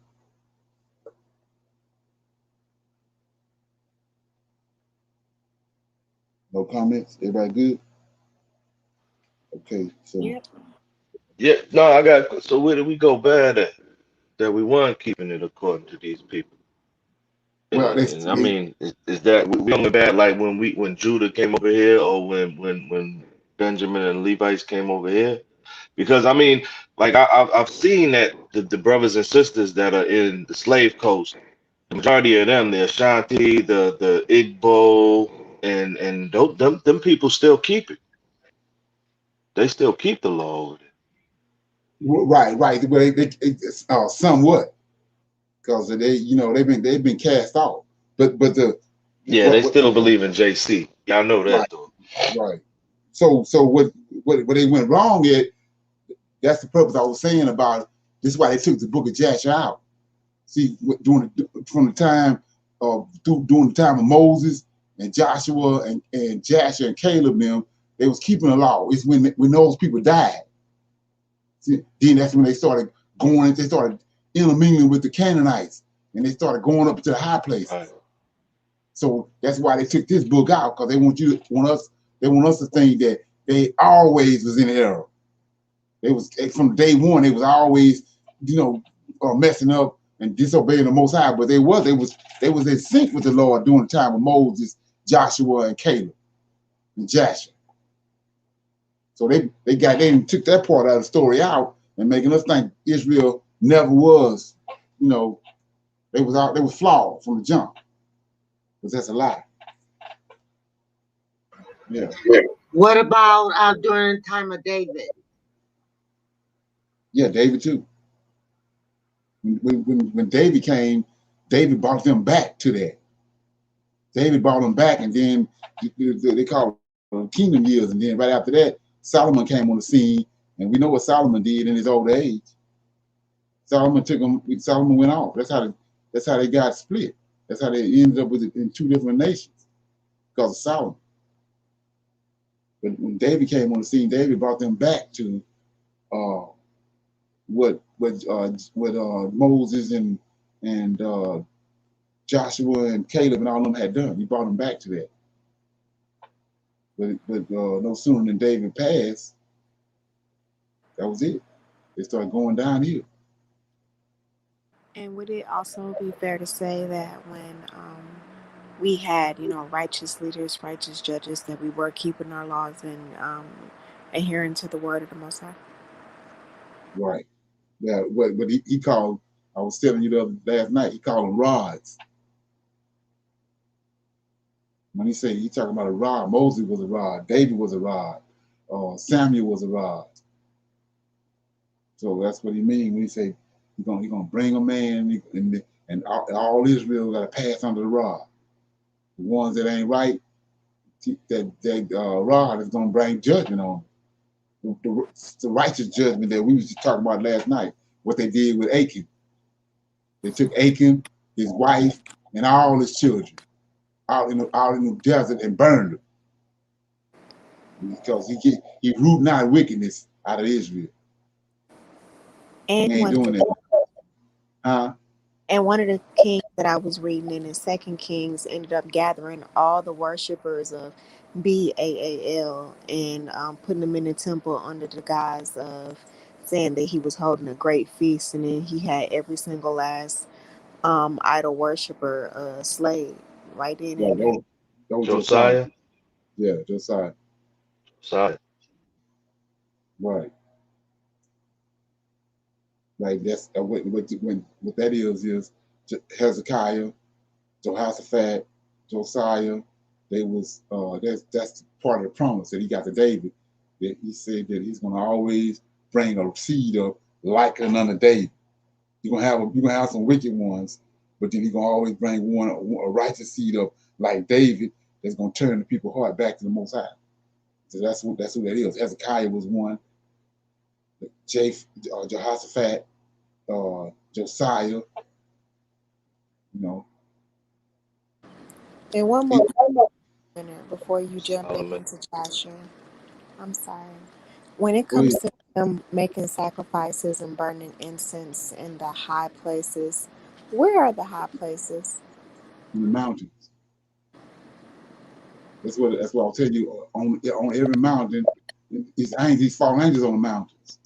No comments? Everybody good? Okay, so. Yep. Yeah, no, I got. So where did we go bad at? That we weren't keeping it according to these people. Well, And I mean, is that we only bad like when Judah came over here, or when Benjamin and Levites came over here? Because I mean, like I've seen that the brothers and sisters that are in the slave coast, the majority of them, the Ashanti, the Igbo, and them people still keep it. They still keep the law over there. Right. Well, somewhat, because they've been cast off. But the Yeah, they still believe in JC. Y'all know that right, though. right. So what they went wrong at? That's the purpose I was saying about. This is why they took the book of Joshua out. See, during the time of Moses and Joshua and Joshua and Caleb them, they was keeping the law. It's when those people died. See, then that's when they started intermingling with the Canaanites, and they started going up to the high places. Right. So that's why they took this book out, because they want us to think that they always was in error. They was from day one. They was always, messing up and disobeying the Most High. But they was in sync with the Lord during the time of Moses, Joshua, and Caleb, and Joshua. So they took that part of the story out and making us think Israel never was, they was flawed from the jump. Because that's a lie. Yeah. What about during the time of David? Yeah, David too. When David came, David brought them back to that. David brought them back, and then they call it kingdom years. And then right after that, Solomon came on the scene, and we know what Solomon did in his old age. Solomon went off. That's how they got split. That's how they ended up with it in two different nations because of Solomon. But when David came on the scene, David brought them back to what Moses and Joshua and Caleb and all of them had done. He brought them back to that. But no sooner than David passed, that was it. They started going downhill. And would it also be fair to say that when we had, righteous leaders, righteous judges, that we were keeping our laws and adhering to the word of the Most High? Right. Yeah. What he called, I was telling you last night, he called them rods. When he talking about a rod, Moses was a rod, David was a rod, Samuel was a rod. So that's what he means when he say he's gonna bring a man and all Israel got to pass under the rod. The ones that ain't right, that rod is gonna bring judgment on them. The righteous judgment that we was just talking about last night. What they did with Achan. They took Achan, his wife, and all his children out in the desert and burned them because he rooted out wickedness out of Israel. And He ain't doing that. Huh? And one of the kings that I was reading in Second Kings ended up gathering all the worshippers of Baal and putting them in the temple under the guise of saying that he was holding a great feast, and then he had every single last idol worshiper slave right then Yeah, and there. that was Josiah. Josiah. Yeah, Josiah. Josiah. Right. Like that's what that is Hezekiah, Jehoshaphat, Josiah. They was that's part of the promise that he got to David. That he said that he's gonna always bring a seed up like another David. You're gonna have some wicked ones, but then he's gonna always bring a righteous seed up like David that's gonna turn the people's heart back to the Most High. So that's who that is. Hezekiah was one. Jehoshaphat, Josiah, you know. And one more question before you jump back Solomon. into Joshua. I'm sorry. When it Go comes ahead. to them making sacrifices and burning incense in the high places, where are the high places? In the mountains. That's what I'll tell you. On every mountain, these fallen angels on the mountains.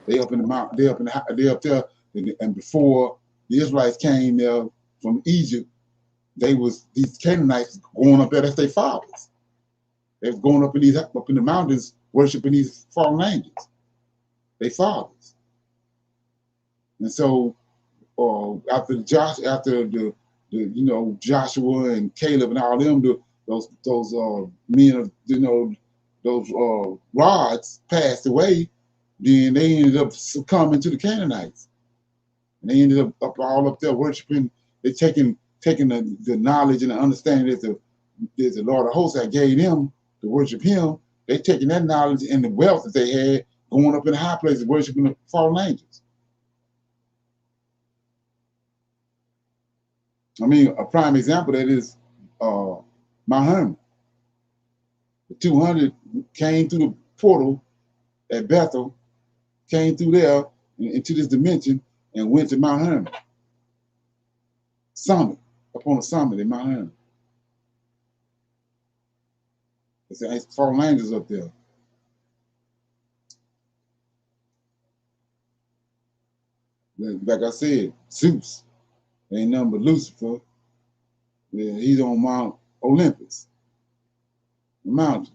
They up in the mountain. They up there. And before the Israelites came there from Egypt, these Canaanites going up there. That's their fathers. They was going up in the mountains worshiping these fallen angels. They fathers. And so after the Joshua and Caleb and all them, those men of those rods passed away, then they ended up succumbing to the Canaanites, and they ended up all up there worshiping. They taking the knowledge and the understanding that the Lord of hosts that gave them to worship Him. They taking that knowledge and the wealth that they had, going up in the high places worshiping the fallen angels. I mean, a prime example of that is Mount Hermon. The 200 came through the portal at Bethel, came through there into this dimension and went to Mount Hermon. Summit, upon a summit in Mount Hermon. It's fallen angels up there. Like I said, Zeus ain't nothing but Lucifer. Yeah, he's on Mount Olympus, the mountain.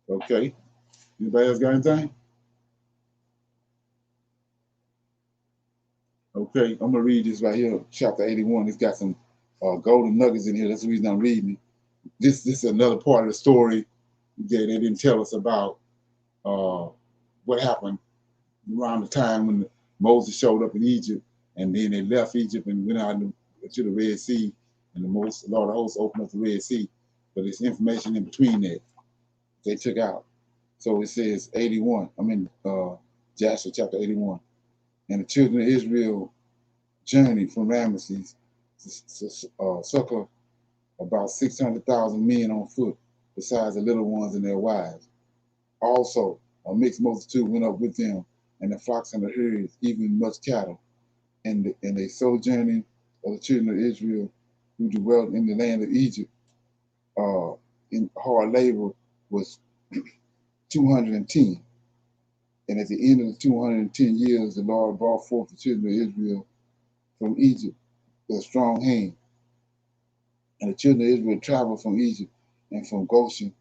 Okay. Anybody else got anything? Okay, I'm gonna read this right here, chapter 81. It's got some golden nuggets in here. That's the reason I'm reading it. This is another part of the story that they didn't tell us about what happened around the time when Moses showed up in Egypt, and then they left Egypt and went out to the Red Sea, and the Lord of hosts opened up the Red Sea. But there's information in between that they took out. So it says 81. I'm in Joshua chapter 81. And the children of Israel journeyed from Ramesses to Succoth, about 600,000 men on foot, besides the little ones and their wives. Also, a mixed multitude went up with them, and the flocks and the herds, even much cattle. And they sojourning of the children of Israel who dwelt in the land of Egypt in hard labor was 210. And at the end of the 210 years, the Lord brought forth the children of Israel from Egypt with a strong hand. And the children of Israel traveled from Egypt and from Goshen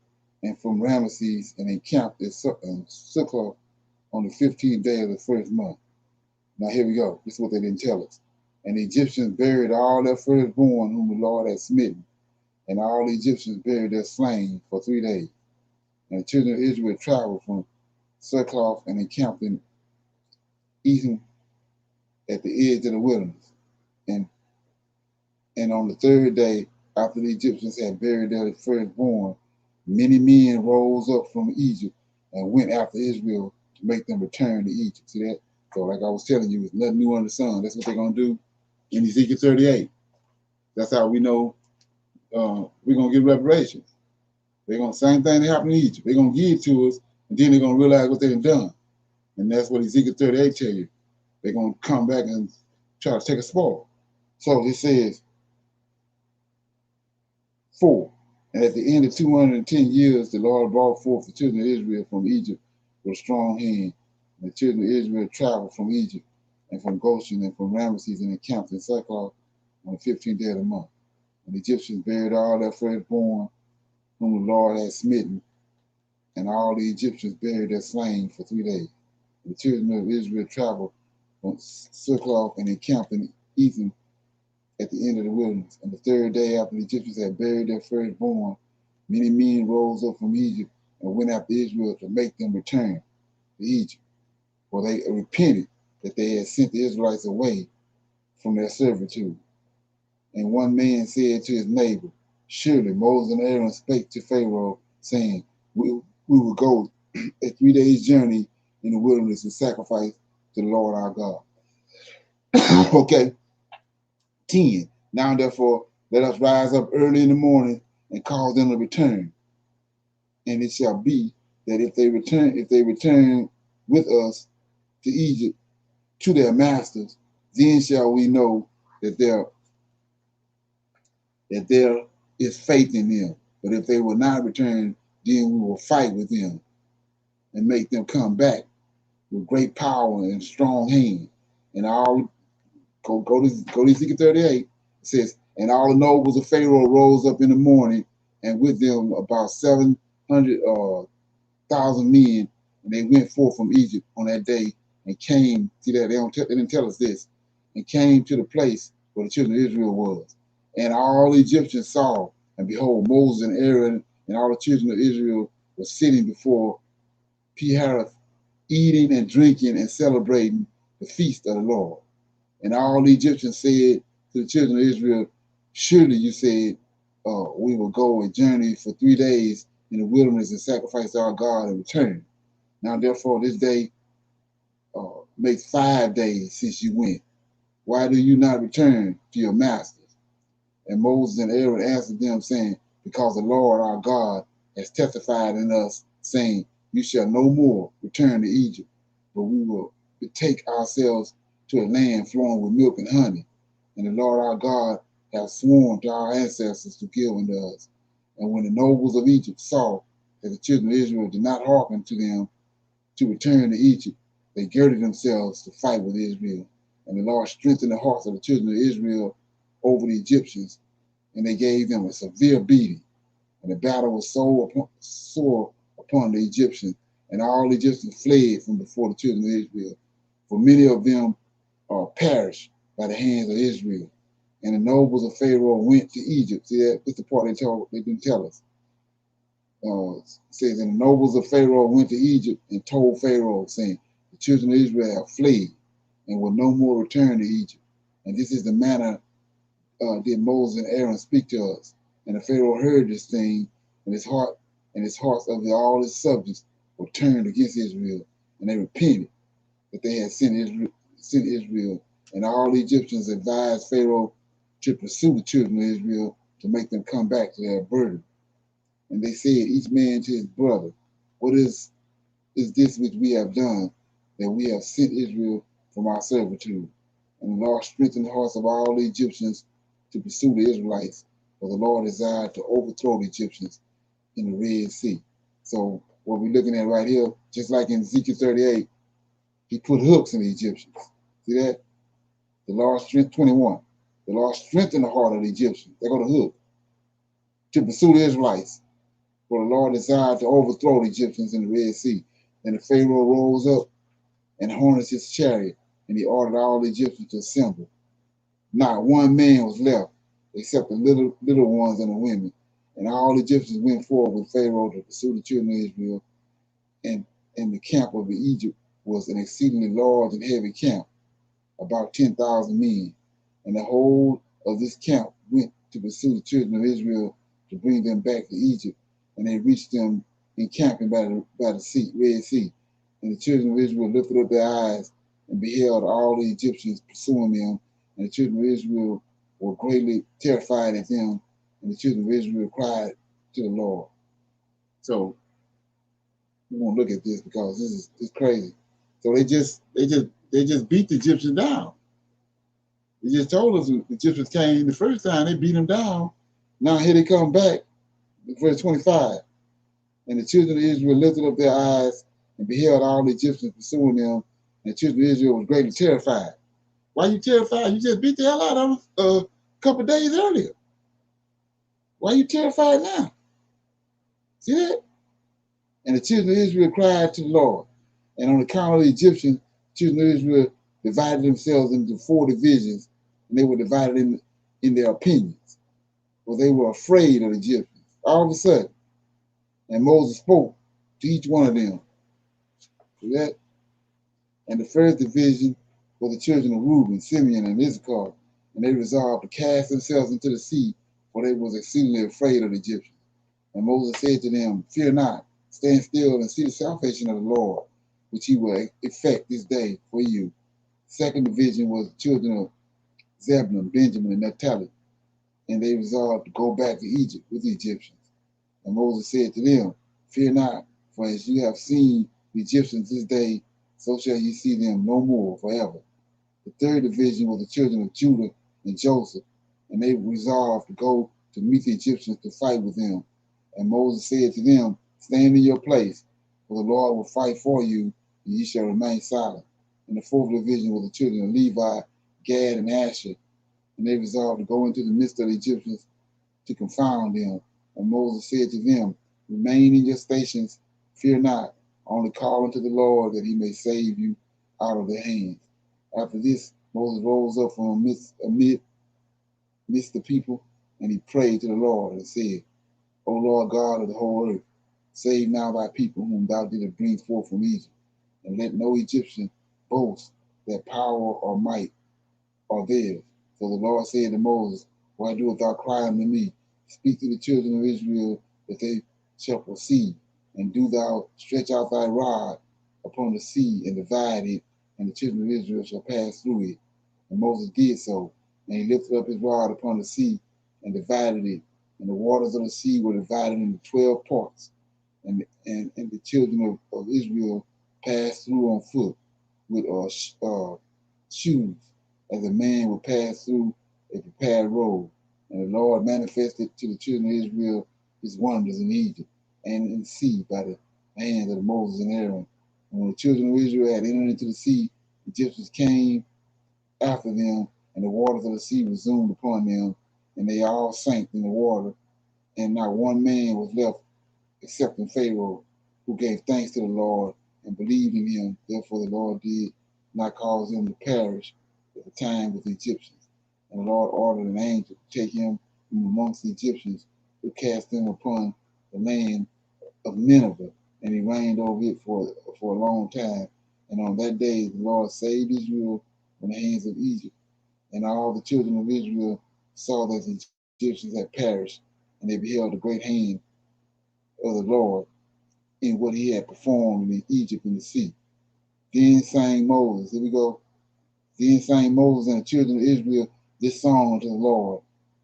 and from Ramesses and encamped at Succoth on the 15th day of the first month. Now here we go. This is what they didn't tell us. And the Egyptians buried all their firstborn whom the Lord had smitten, and all the Egyptians buried their slain for 3 days. And the children of Israel traveled from Succoth and encamped in Etham at the edge of the wilderness. And on the third day, after the Egyptians had buried their firstborn, many men rose up from Egypt and went after Israel to make them return to Egypt. See that? So like I was telling you, it's nothing new under the sun. That's what they're going to do in Ezekiel 38. That's how we know we're going to get reparations. They're going to same thing that happened in Egypt. They're going to give it to us, and then they're going to realize what they've done. And that's what Ezekiel 38 tell you. They're going to come back and try to take a spoil. So it says, 4. And at the end of 210 years, the Lord brought forth the children of Israel from Egypt with a strong hand. And the children of Israel traveled from Egypt and from Goshen and from Ramesses and encamped in Succoth on the 15th day of the month. And the Egyptians buried all their firstborn whom the Lord had smitten, and all the Egyptians buried their slain for 3 days. The children of Israel traveled from Succoth and encamped in Etham at the end of the wilderness. And the 3rd day after the Egyptians had buried their firstborn, many men rose up from Egypt and went after Israel to make them return to Egypt. For they repented that they had sent the Israelites away from their servitude. And one man said to his neighbor, surely Moses and Aaron spake to Pharaoh, saying, we will go a 3 days journey in the wilderness and sacrifice to the Lord our God. Okay. 10. Now therefore let us rise up early in the morning and cause them to return. And it shall be that if they return with us to Egypt to their masters, then shall we know that there is faith in them. But if they will not return, then we will fight with them and make them come back with great power and strong hand. And all go to Ezekiel 38. It says, and all the nobles of Pharaoh rose up in the morning, and with them about 700,000 men, and they went forth from Egypt on that day and came. See that they didn't tell us this, and came to the place where the children of Israel was. And all the Egyptians saw, and behold, Moses and Aaron and all the children of Israel were sitting before Piharoth, eating and drinking and celebrating the feast of the Lord. And all the Egyptians said to the children of Israel, surely you said, we will go a journey for 3 days in the wilderness and sacrifice to our God and return. Now therefore this day makes 5 days since you went. Why do you not return to your masters? And Moses and Aaron answered them, saying, because the Lord our God has testified in us, saying, you shall no more return to Egypt, but we will betake ourselves to a land flowing with milk and honey. And the Lord our God has sworn to our ancestors to give unto us. And when the nobles of Egypt saw that the children of Israel did not hearken to them to return to Egypt, they girded themselves to fight with Israel. And the Lord strengthened the hearts of the children of Israel over the Egyptians, and they gave them a severe beating. And the battle was sore upon the Egyptians, and all the Egyptians fled from before the children of Israel, for many of them perished by the hands of Israel. And the nobles of Pharaoh went to Egypt. See that? That's the part they didn't tell us. It says, and the nobles of Pharaoh went to Egypt and told Pharaoh, saying, the children of Israel have fled and will no more return to Egypt. And this is the manner did Moses and Aaron speak to us. And the Pharaoh heard this thing, and his hearts of all his subjects were turned against Israel, and they repented that they had sent Israel. And all the Egyptians advised Pharaoh to pursue the children of Israel to make them come back to their burden. And they said, each man to his brother, what is this which we have done, that we have sent Israel from our servitude? And the Lord strengthened the hearts of all the Egyptians to pursue the Israelites, for the Lord desired to overthrow the Egyptians in the Red Sea. So what we're looking at right here, just like in Ezekiel 38, he put hooks in the Egyptians. See that? The Lord strengthened 21. The Lord strengthened the heart of the Egyptians. They go to hook to pursue the Israelites. For the Lord desired to overthrow the Egyptians in the Red Sea. And the Pharaoh rose up and harnessed his chariot, and he ordered all the Egyptians to assemble. Not one man was left, except the little ones and the women. And all the Egyptians went forward with Pharaoh to pursue the children of Israel. And the camp of Egypt was an exceedingly large and heavy camp, about 10,000 men. And the whole of this camp went to pursue the children of Israel to bring them back to Egypt. And they reached them encamping by the Red Sea. And the children of Israel lifted up their eyes and beheld all the Egyptians pursuing them. And the children of Israel were greatly terrified at them. And the children of Israel cried to the Lord. So we won't look at this because this is crazy. So they just beat the Egyptians down. They just told us the Egyptians came the first time, they beat them down. Now here they come back, verse 25. And the children of Israel lifted up their eyes and beheld all the Egyptians pursuing them. And the children of Israel was greatly terrified. Why are you terrified? You just beat the hell out of them a couple of days earlier. Why are you terrified now? See that? And the children of Israel cried to the Lord. And on account of the Egyptians, the children of Israel divided themselves into 4 divisions, and they were divided in their opinions, for they were afraid of the Egyptians. All of a sudden, and Moses spoke to each one of them. See that? And the first division were the children of Reuben, Simeon, and Issachar, and they resolved to cast themselves into the sea, for they was exceedingly afraid of the Egyptians. And Moses said to them, Fear not, stand still and see the salvation of the Lord, which he will effect this day for you. Second division was the children of Zebulun, Benjamin, and Naphtali, and they resolved to go back to Egypt with the Egyptians. And Moses said to them, Fear not, for as you have seen the Egyptians this day, so shall you see them no more forever. The third division was the children of Judah and Joseph, and they resolved to go to meet the Egyptians to fight with them. And Moses said to them, Stand in your place, for the Lord will fight for you, and ye shall remain silent. And the fourth division was the children of Levi, Gad, and Asher, and they resolved to go into the midst of the Egyptians to confound them. And Moses said to them, Remain in your stations, fear not, only call unto the Lord that he may save you out of their hands. After this, Moses rose up from amidst the people, and he prayed to the Lord and said, O Lord God of the whole earth, save now thy people whom thou didst bring forth from Egypt, and let no Egyptian boast that power or might are theirs. So the Lord said to Moses, Why doest thou cry unto me? Speak to the children of Israel that they shall proceed, and do thou stretch out thy rod upon the sea and divide it, and the children of Israel shall pass through it. And Moses did so, and he lifted up his rod upon the sea and divided it, and the waters of the sea were divided into 12 parts, and the children of Israel passed through on foot with shoes, as a man would pass through a prepared road. And the Lord manifested to the children of Israel his wonders in Egypt and in the sea by the hands of Moses and Aaron. And when the children of Israel had entered into the sea, the Egyptians came after them, and the waters of the sea resumed upon them, and they all sank in the water, and not one man was left excepting Pharaoh, who gave thanks to the Lord and believed in him. Therefore the Lord did not cause him to perish at the time with the Egyptians. And the Lord ordered an angel to take him from amongst the Egyptians, who cast him upon the land of Nineveh, and he reigned over it for a long time. And on that day the Lord saved Israel from the hands of Egypt. And all the children of Israel saw that the Egyptians had perished, and they beheld the great hand of the Lord in what he had performed in Egypt in the sea. Then sang Moses, here we go. Then sang Moses and the children of Israel this song unto the Lord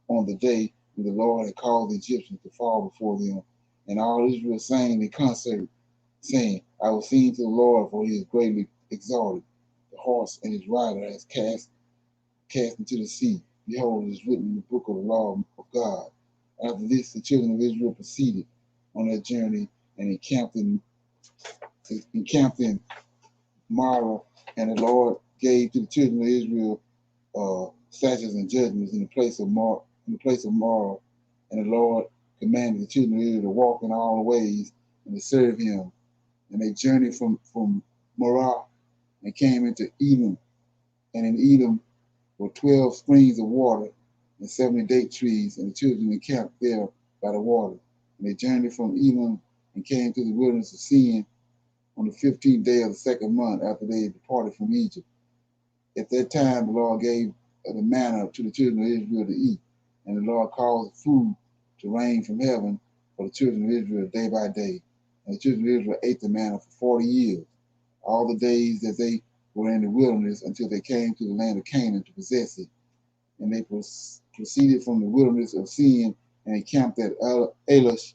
on the day when the Lord had caused the Egyptians to fall before them. And all Israel sang in concert, saying, I will sing to the Lord, for he is greatly exalted. The horse and his rider has cast into the sea. Behold, it is written in the book of the law of God. After this, the children of Israel proceeded on their journey and encamped in Marah, and the Lord gave to the children of Israel statutes and judgments in the place of Marah, and the Lord commanded the children of Israel to walk in all the ways and to serve him. And they journeyed from Marah and came into Edom, and in Edom were 12 springs of water and 70 date trees, and the children encamped there by the water. And they journeyed from Edom and came to the wilderness of Sin on the 15th day of the second month after they had departed from Egypt. At that time, the Lord gave the manna to the children of Israel to eat, and the Lord caused food to rain from heaven for the children of Israel day by day. And the children of Israel ate the manna for 40 years, all the days that they were in the wilderness until they came to the land of Canaan to possess it. And they proceeded from the wilderness of Sin and encamped at Elish.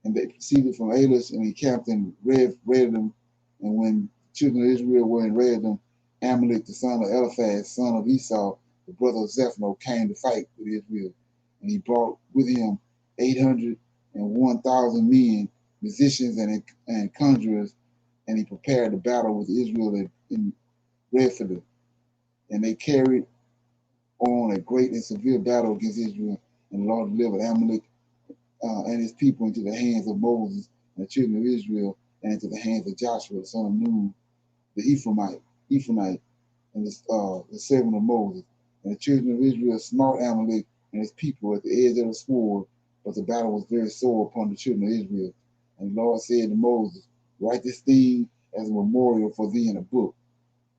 And they proceeded from Elish and encamped in Redem. And when the children of Israel were in Redem, Amalek, the son of Eliphaz, son of Esau, the brother of Zephano, came to fight with Israel. And he brought with him 801,000 men, musicians and conjurers, and he prepared the battle with Israel in Rephidim. And they carried on a great and severe battle against Israel, and the Lord delivered Amalek and his people into the hands of Moses and the children of Israel, and into the hands of Joshua, the son of Nun, the Ephraimite, and the servant of Moses. And the children of Israel smote Amalek and his people at the edge of the sword, but the battle was very sore upon the children of Israel. And the Lord said to Moses, write this thing as a memorial for thee in a book,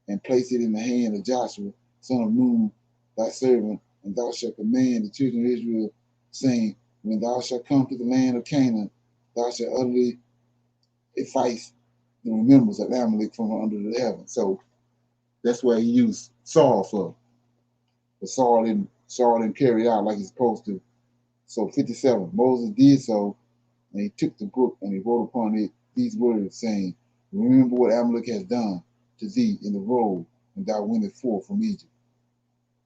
and place it in the hand of Joshua, son of Nun, thy servant, and thou shalt command the children of Israel, saying, when thou shalt come to the land of Canaan, thou shalt utterly efface the remembrance of Amalek from under the heaven. So that's where he used Saul for. But Saul didn't carry out like he's supposed to. So 57, Moses did so, and he took the book and he wrote upon it these words, saying, remember what Amalek has done to thee in the road when thou wentest forth from Egypt,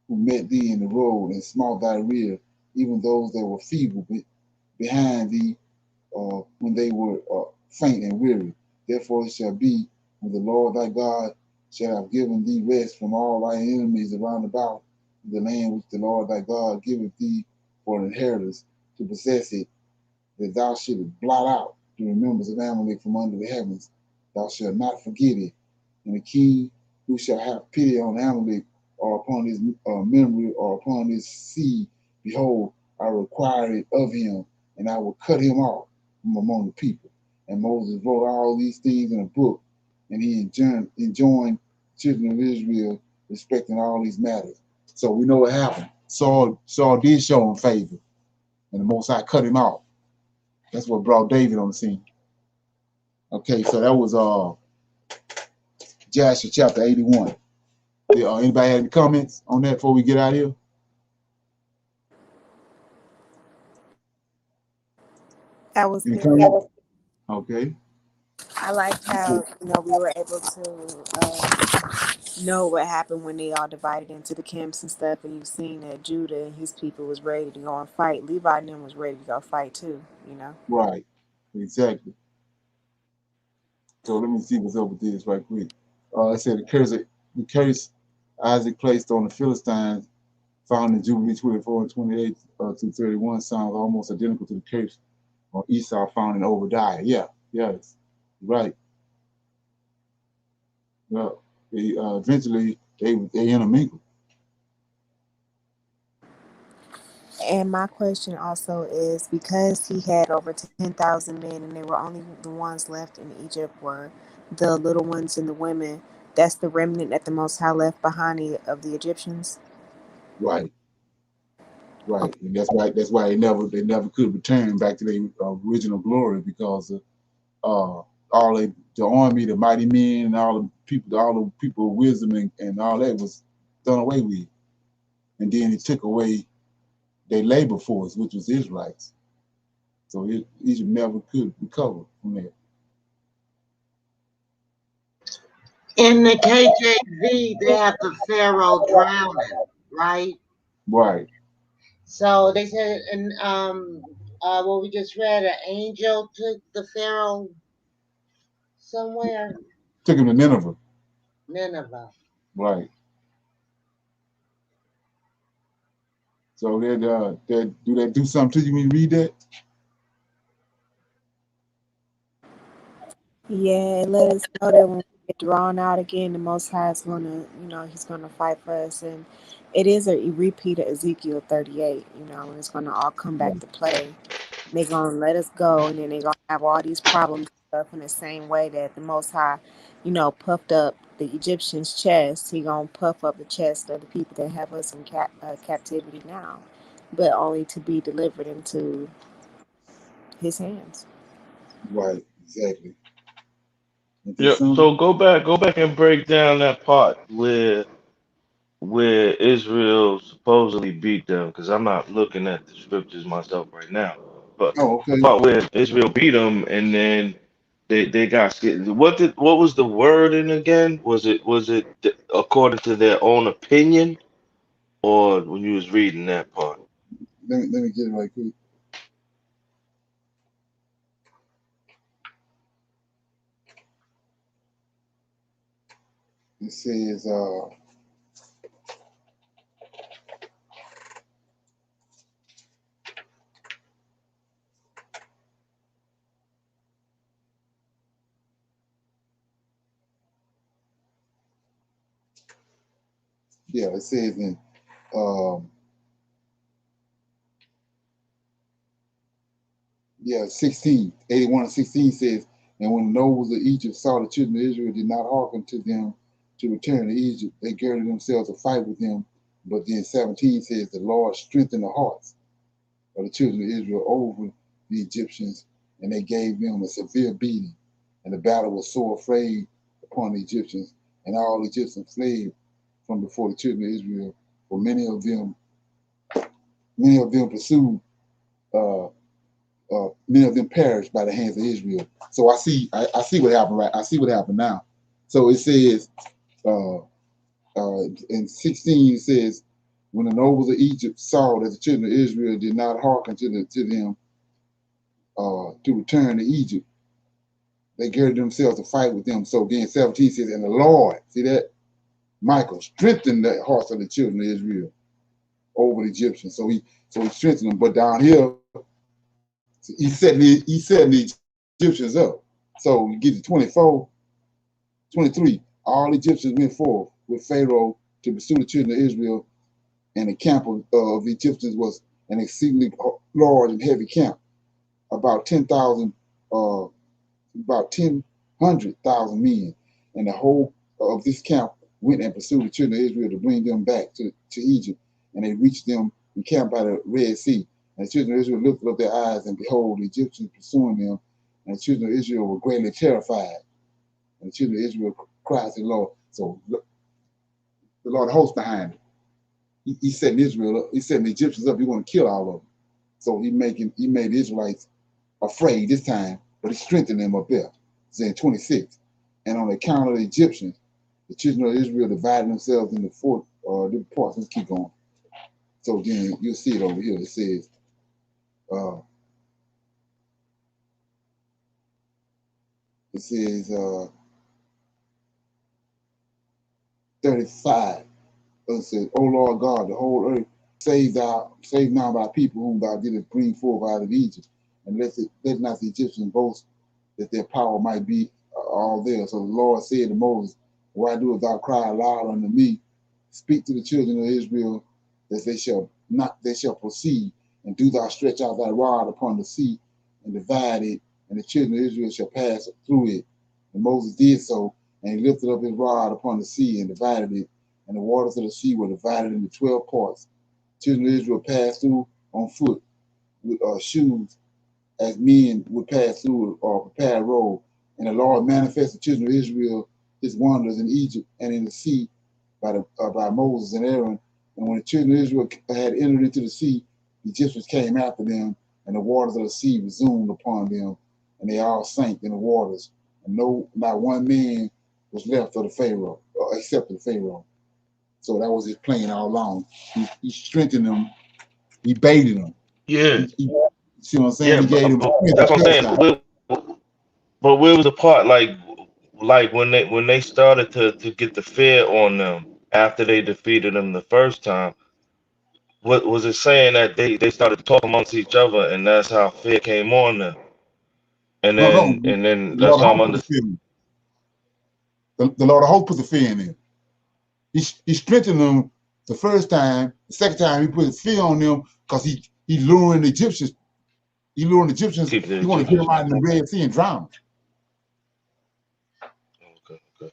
who met thee in the road and smote thy rear, even those that were feeble behind thee, when they were faint and weary. Therefore it shall be, when the Lord thy God shall have given thee rest from all thy enemies around about, in the land which the Lord thy God giveth thee for an inheritance, to possess it, that thou shouldest blot out the remembrance of Amalek from under the heavens. Thou shalt not forget it. And the king who shall have pity on Amalek, or upon his memory, or upon his seed, behold, I require it of him, and I will cut him off from among the people. And Moses wrote all these things in a book, and he enjoined children of Israel respecting all these matters. So we know what happened. Saul did show him favor, and the Most High cut him off. That's what brought David on the scene. Okay, so that was Joshua chapter 81. Anybody have any comments on that before we get out of here? That was Any good. comments? Okay. I liked how we were able to know what happened when they all divided into the camps and stuff, and you've seen that Judah and his people was ready to go and fight. Levi and them was ready to go fight too. Right. Exactly. So let me see what's up with this right quick. It said the curse Isaac placed on the Philistines found in Jubilee 24 and 28 to 31 sounds almost identical to the curse on Esau found in Obadiah. Yeah, yes, right. Well, eventually they intermingled. And my question also is, because he had over 10,000 men and they were only the ones left in Egypt were the little ones and the women, that's the remnant that the Most High left behind of the Egyptians. Right, right, and that's why they never could return back to their original glory, because the army, the mighty men, and all the people of wisdom and all that was done away with, and then he took away their labor force, which was Israelites. So Egypt never could recover from that. In the KJV, they have the Pharaoh drowning, right? Right. So they said, and what we just read, an angel took the Pharaoh somewhere. Took him to Nineveh. Nineveh. Right. So do that do something to you when you read that? Yeah, it let us know that when we get drawn out again, the Most High is He's gonna fight for us, and it is a repeat of Ezekiel 38. And it's gonna all come back to play. They're gonna let us go, and then they're gonna have all these problems and stuff in the same way that the Most High, puffed up the Egyptians' chest. He gonna puff up the chest of the people that have us in captivity now, but only to be delivered into His hands. Right. Exactly. Yep. So go back and break down that part where Israel supposedly beat them, because I'm not looking at the scriptures myself right now. But Oh, the okay. part where Israel beat them and then they got scared. What was the wording again? Was it according to their own opinion, or when you was reading that part? Let me get it right quick. It says, Yeah, it says in um, 81 and 16 says, and when the nobles of Egypt saw the children of Israel did not hearken to them to return to Egypt, they girded themselves to fight with them. But then 17 says, the Lord strengthened the hearts of the children of Israel over the Egyptians, and they gave them a severe beating. And the battle was so afraid upon the Egyptians, and all the Egyptians fled from before the children of Israel, for many of them pursued, many of them perished by the hands of Israel. So I see what happened, right? I see what happened now. So it says, uh, in 16 it says, when the nobles of Egypt saw that the children of Israel did not hearken to them to return to Egypt, they girded themselves to fight with them. So again, 17 says, and the Lord, see that? Michael strengthened the hearts of the children of Israel over the Egyptians. So he strengthened them. But down here, he setting the Egyptians up. So you get to 24, 23. All Egyptians went forth with Pharaoh to pursue the children of Israel, and the camp of the Egyptians was an exceedingly large and heavy camp, about 10,000, about 100,000 men. And the whole of this camp went and pursued the children of Israel to bring them back to Egypt. And they reached them and camped by the Red Sea. And the children of Israel lifted up their eyes, and behold, the Egyptians pursuing them. And the children of Israel were greatly terrified. And the children of Israel cried to the Lord. So the Lord hosts behind it. He setting Israel up. He setting the Egyptians up. He want to kill all of them. So he made the Israelites afraid this time, but he strengthened them up there. It's in 26. And on account of the Egyptians, the children of Israel divided themselves into four different parts. Let's keep going. So then you'll see it over here. It says, uh, 35. It says, O Lord God, the whole earth, save now thy people whom thou didst bring forth out of Egypt, and let not the Egyptians boast that their power might be all there. So the Lord said to Moses, why doest thou cry aloud unto me? Speak to the children of Israel that they shall proceed, and do thou stretch out thy rod upon the sea and divide it, and the children of Israel shall pass through it. And Moses did so, and he lifted up his rod upon the sea and divided it, and the waters of the sea were divided into 12 parts. Children of Israel passed through on foot with shoes, as men would pass through or prepare a road. And the Lord manifested the children of Israel his wonders in Egypt and in the sea by Moses and Aaron. And when the children of Israel had entered into the sea, the Egyptians came after them, and the waters of the sea resumed upon them, and they all sank in the waters. And not one man was left of the Pharaoh, except the Pharaoh. So that was his plan all along. He strengthened them. He baited them. Yeah, See what I'm saying? yeah, He gave them that's what I'm saying. But where was the part like when they started to get the fear on them after they defeated them the first time? What was it saying that they started to talk amongst each other, and that's how fear came on them? And No, then no. and then The that's Lord of how I'm hosts put the under. fear in them. The Lord of hosts put the fear in them. He strengthened them the first time. The second time he put his fear on them because he luring the Egyptians. He luring the Egyptians. Keep the He want to get Egyptians. them out in the Red Sea and drown them. Okay.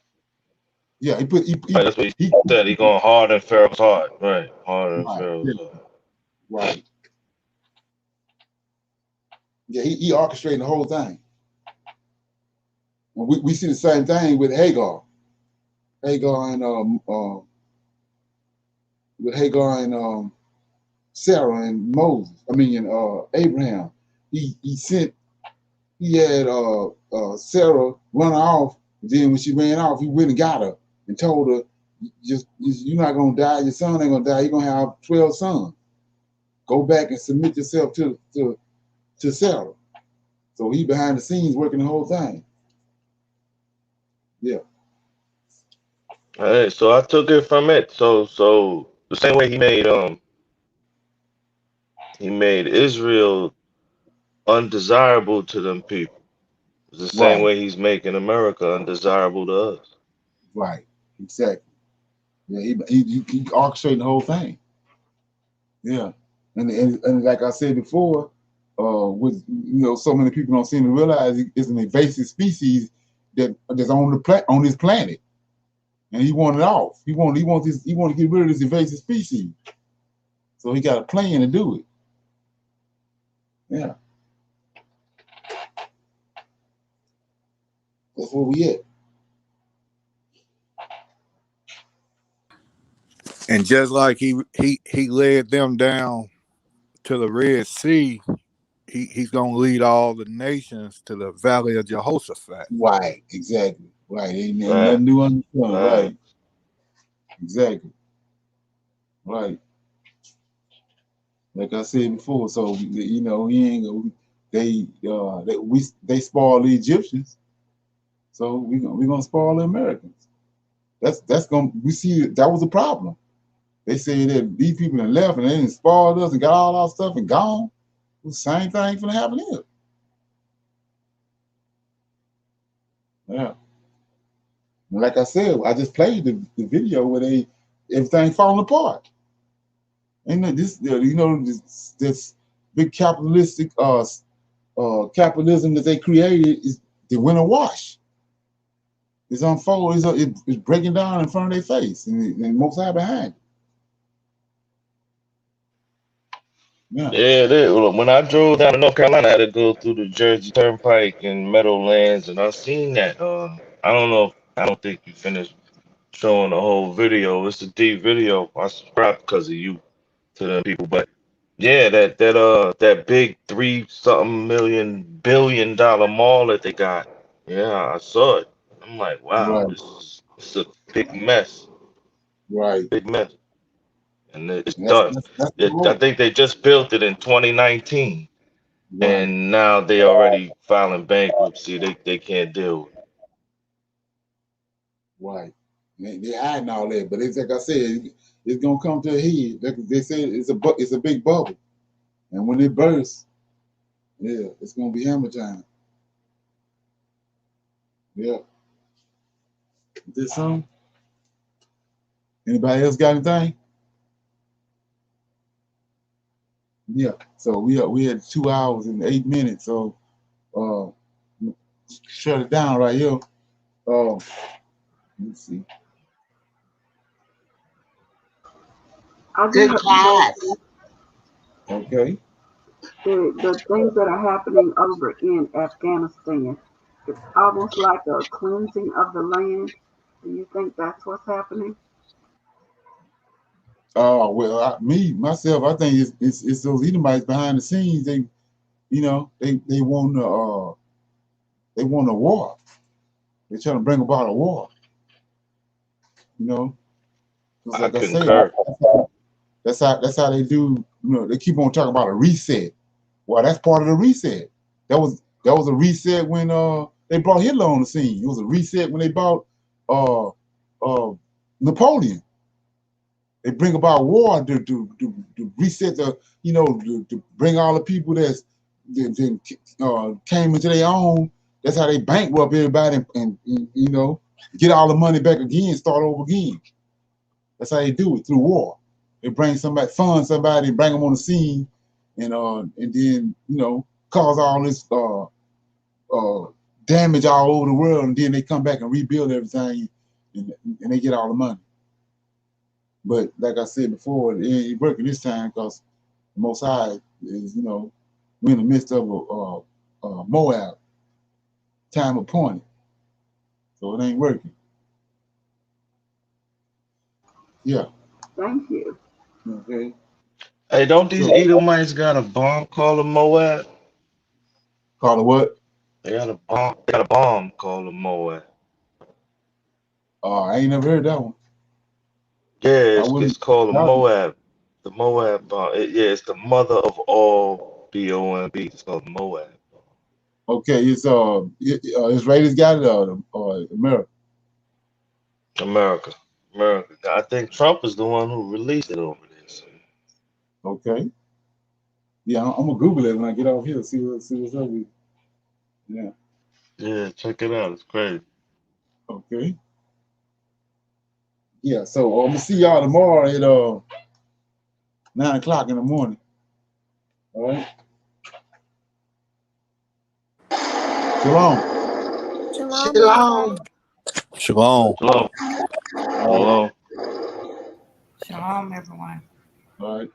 Yeah, he put Right, that's what he said. He going hard in Pharaoh's heart. Right, hard in Pharaoh's heart. right. Yeah, he orchestrated the whole thing. And we see the same thing with Hagar. Hagar and with Hagar and Sarah and Moses. I mean, and Abraham. He had Sarah run off. Then when she ran off, he went and got her and told her, you're not gonna die. Your son ain't gonna die. You're gonna have 12 sons. Go back and submit yourself to Sarah. So he behind the scenes working the whole thing. Yeah. All right, so I took it from it. So the same way he made Israel undesirable to them people. It's the same Right. way he's making America undesirable to us. Right. Exactly. Yeah, he orchestrating the whole thing. Yeah, and like I said before, with so many people don't seem to realize it's an invasive species that's on on this planet, and he want it off. He want to get rid of this invasive species. So he got a plan to do it. Yeah, that's where we at. And just like he led them down to the Red Sea, he's gonna lead all the nations to the Valley of Jehoshaphat. Right, exactly. Right, ain't Right. nothing new under the sun. Right. Right, exactly. Right. Like I said before, so he ain't gonna. They spoil the Egyptians, so we gonna spoil the Americans. That's gonna we see that was a problem. They say that these people that left and they didn't spoiled us and got all our stuff and gone. The same thing gonna happen here. Yeah. And like I said, I just played the video where everything falling apart. And this big capitalistic capitalism that they created is they went awash. It's unfolding. It's breaking down in front of their face, and Most High behind it. Yeah. Yeah, when I drove down to North Carolina, I had to go through the Jersey Turnpike and Meadowlands, and I seen that. I don't know. I don't think you finished showing the whole video. It's a deep video. I subscribed because of you to them people, but yeah, that big 3-something million billion-dollar mall that they got. Yeah, I saw it. I'm like, wow, Right. it's a big mess. Right. Big mess. And it's And that's done. that's the I goal. think they just built it in 2019, Right. and now they already filing bankruptcy. They can't deal with it. Right. They hiding all that, but it's like I said, it's gonna come to a head. Like they say, it's a big bubble, and when it bursts, yeah, it's gonna be hammer time. Yeah. Is this something? Anybody else got anything? Yeah. So we had 2 hours and 8 minutes. So uh, shut it down right here. Let's see. I do Good have a class. question. Okay. The things that are happening over in Afghanistan, it's almost like a cleansing of the land. Do you think that's what's happening? Well, myself, I think it's those Edomites behind the scenes. They want a war. They're trying to bring about a war. You know, just I like I said, concur. that's how they do. They keep on talking about a reset. Well, that's part of the reset. That was a reset when they brought Hitler on the scene. It was a reset when they brought uh Napoleon. They bring about war to reset to bring all the people that came into their own. That's how they bankrupt everybody and get all the money back again, start over again. That's how they do it through war. They bring somebody, fund somebody, bring them on the scene, and then cause all this damage all over the world, and then they come back and rebuild everything, and they get all the money. But like I said before, it ain't working this time because the Most High is, we're in the midst of a Moab time appointed, so it ain't working. Yeah. Thank you. Okay. Hey, don't these So Edomites got a bomb called a Moab? call it what? They got a bomb. They got a bomb called a Moab. I ain't never heard that one. Yeah, I it's wouldn't. called a Moab. The Moab bomb. Yeah, it's the mother of all bomb. It's called Moab. Okay, it's Israelis got it America. America. America. I think Trump is the one who released it over there. So. Okay. Yeah, I'm gonna Google it when I get off here. See what's up with it. Yeah. Yeah, check it out. It's crazy. Okay. Yeah, so I'm gonna see y'all tomorrow at 9 o'clock in the morning. All right. Shalom. Shalom, Shalom. everybody. Shalom. Shalom. Shalom. Shalom, everyone. All right.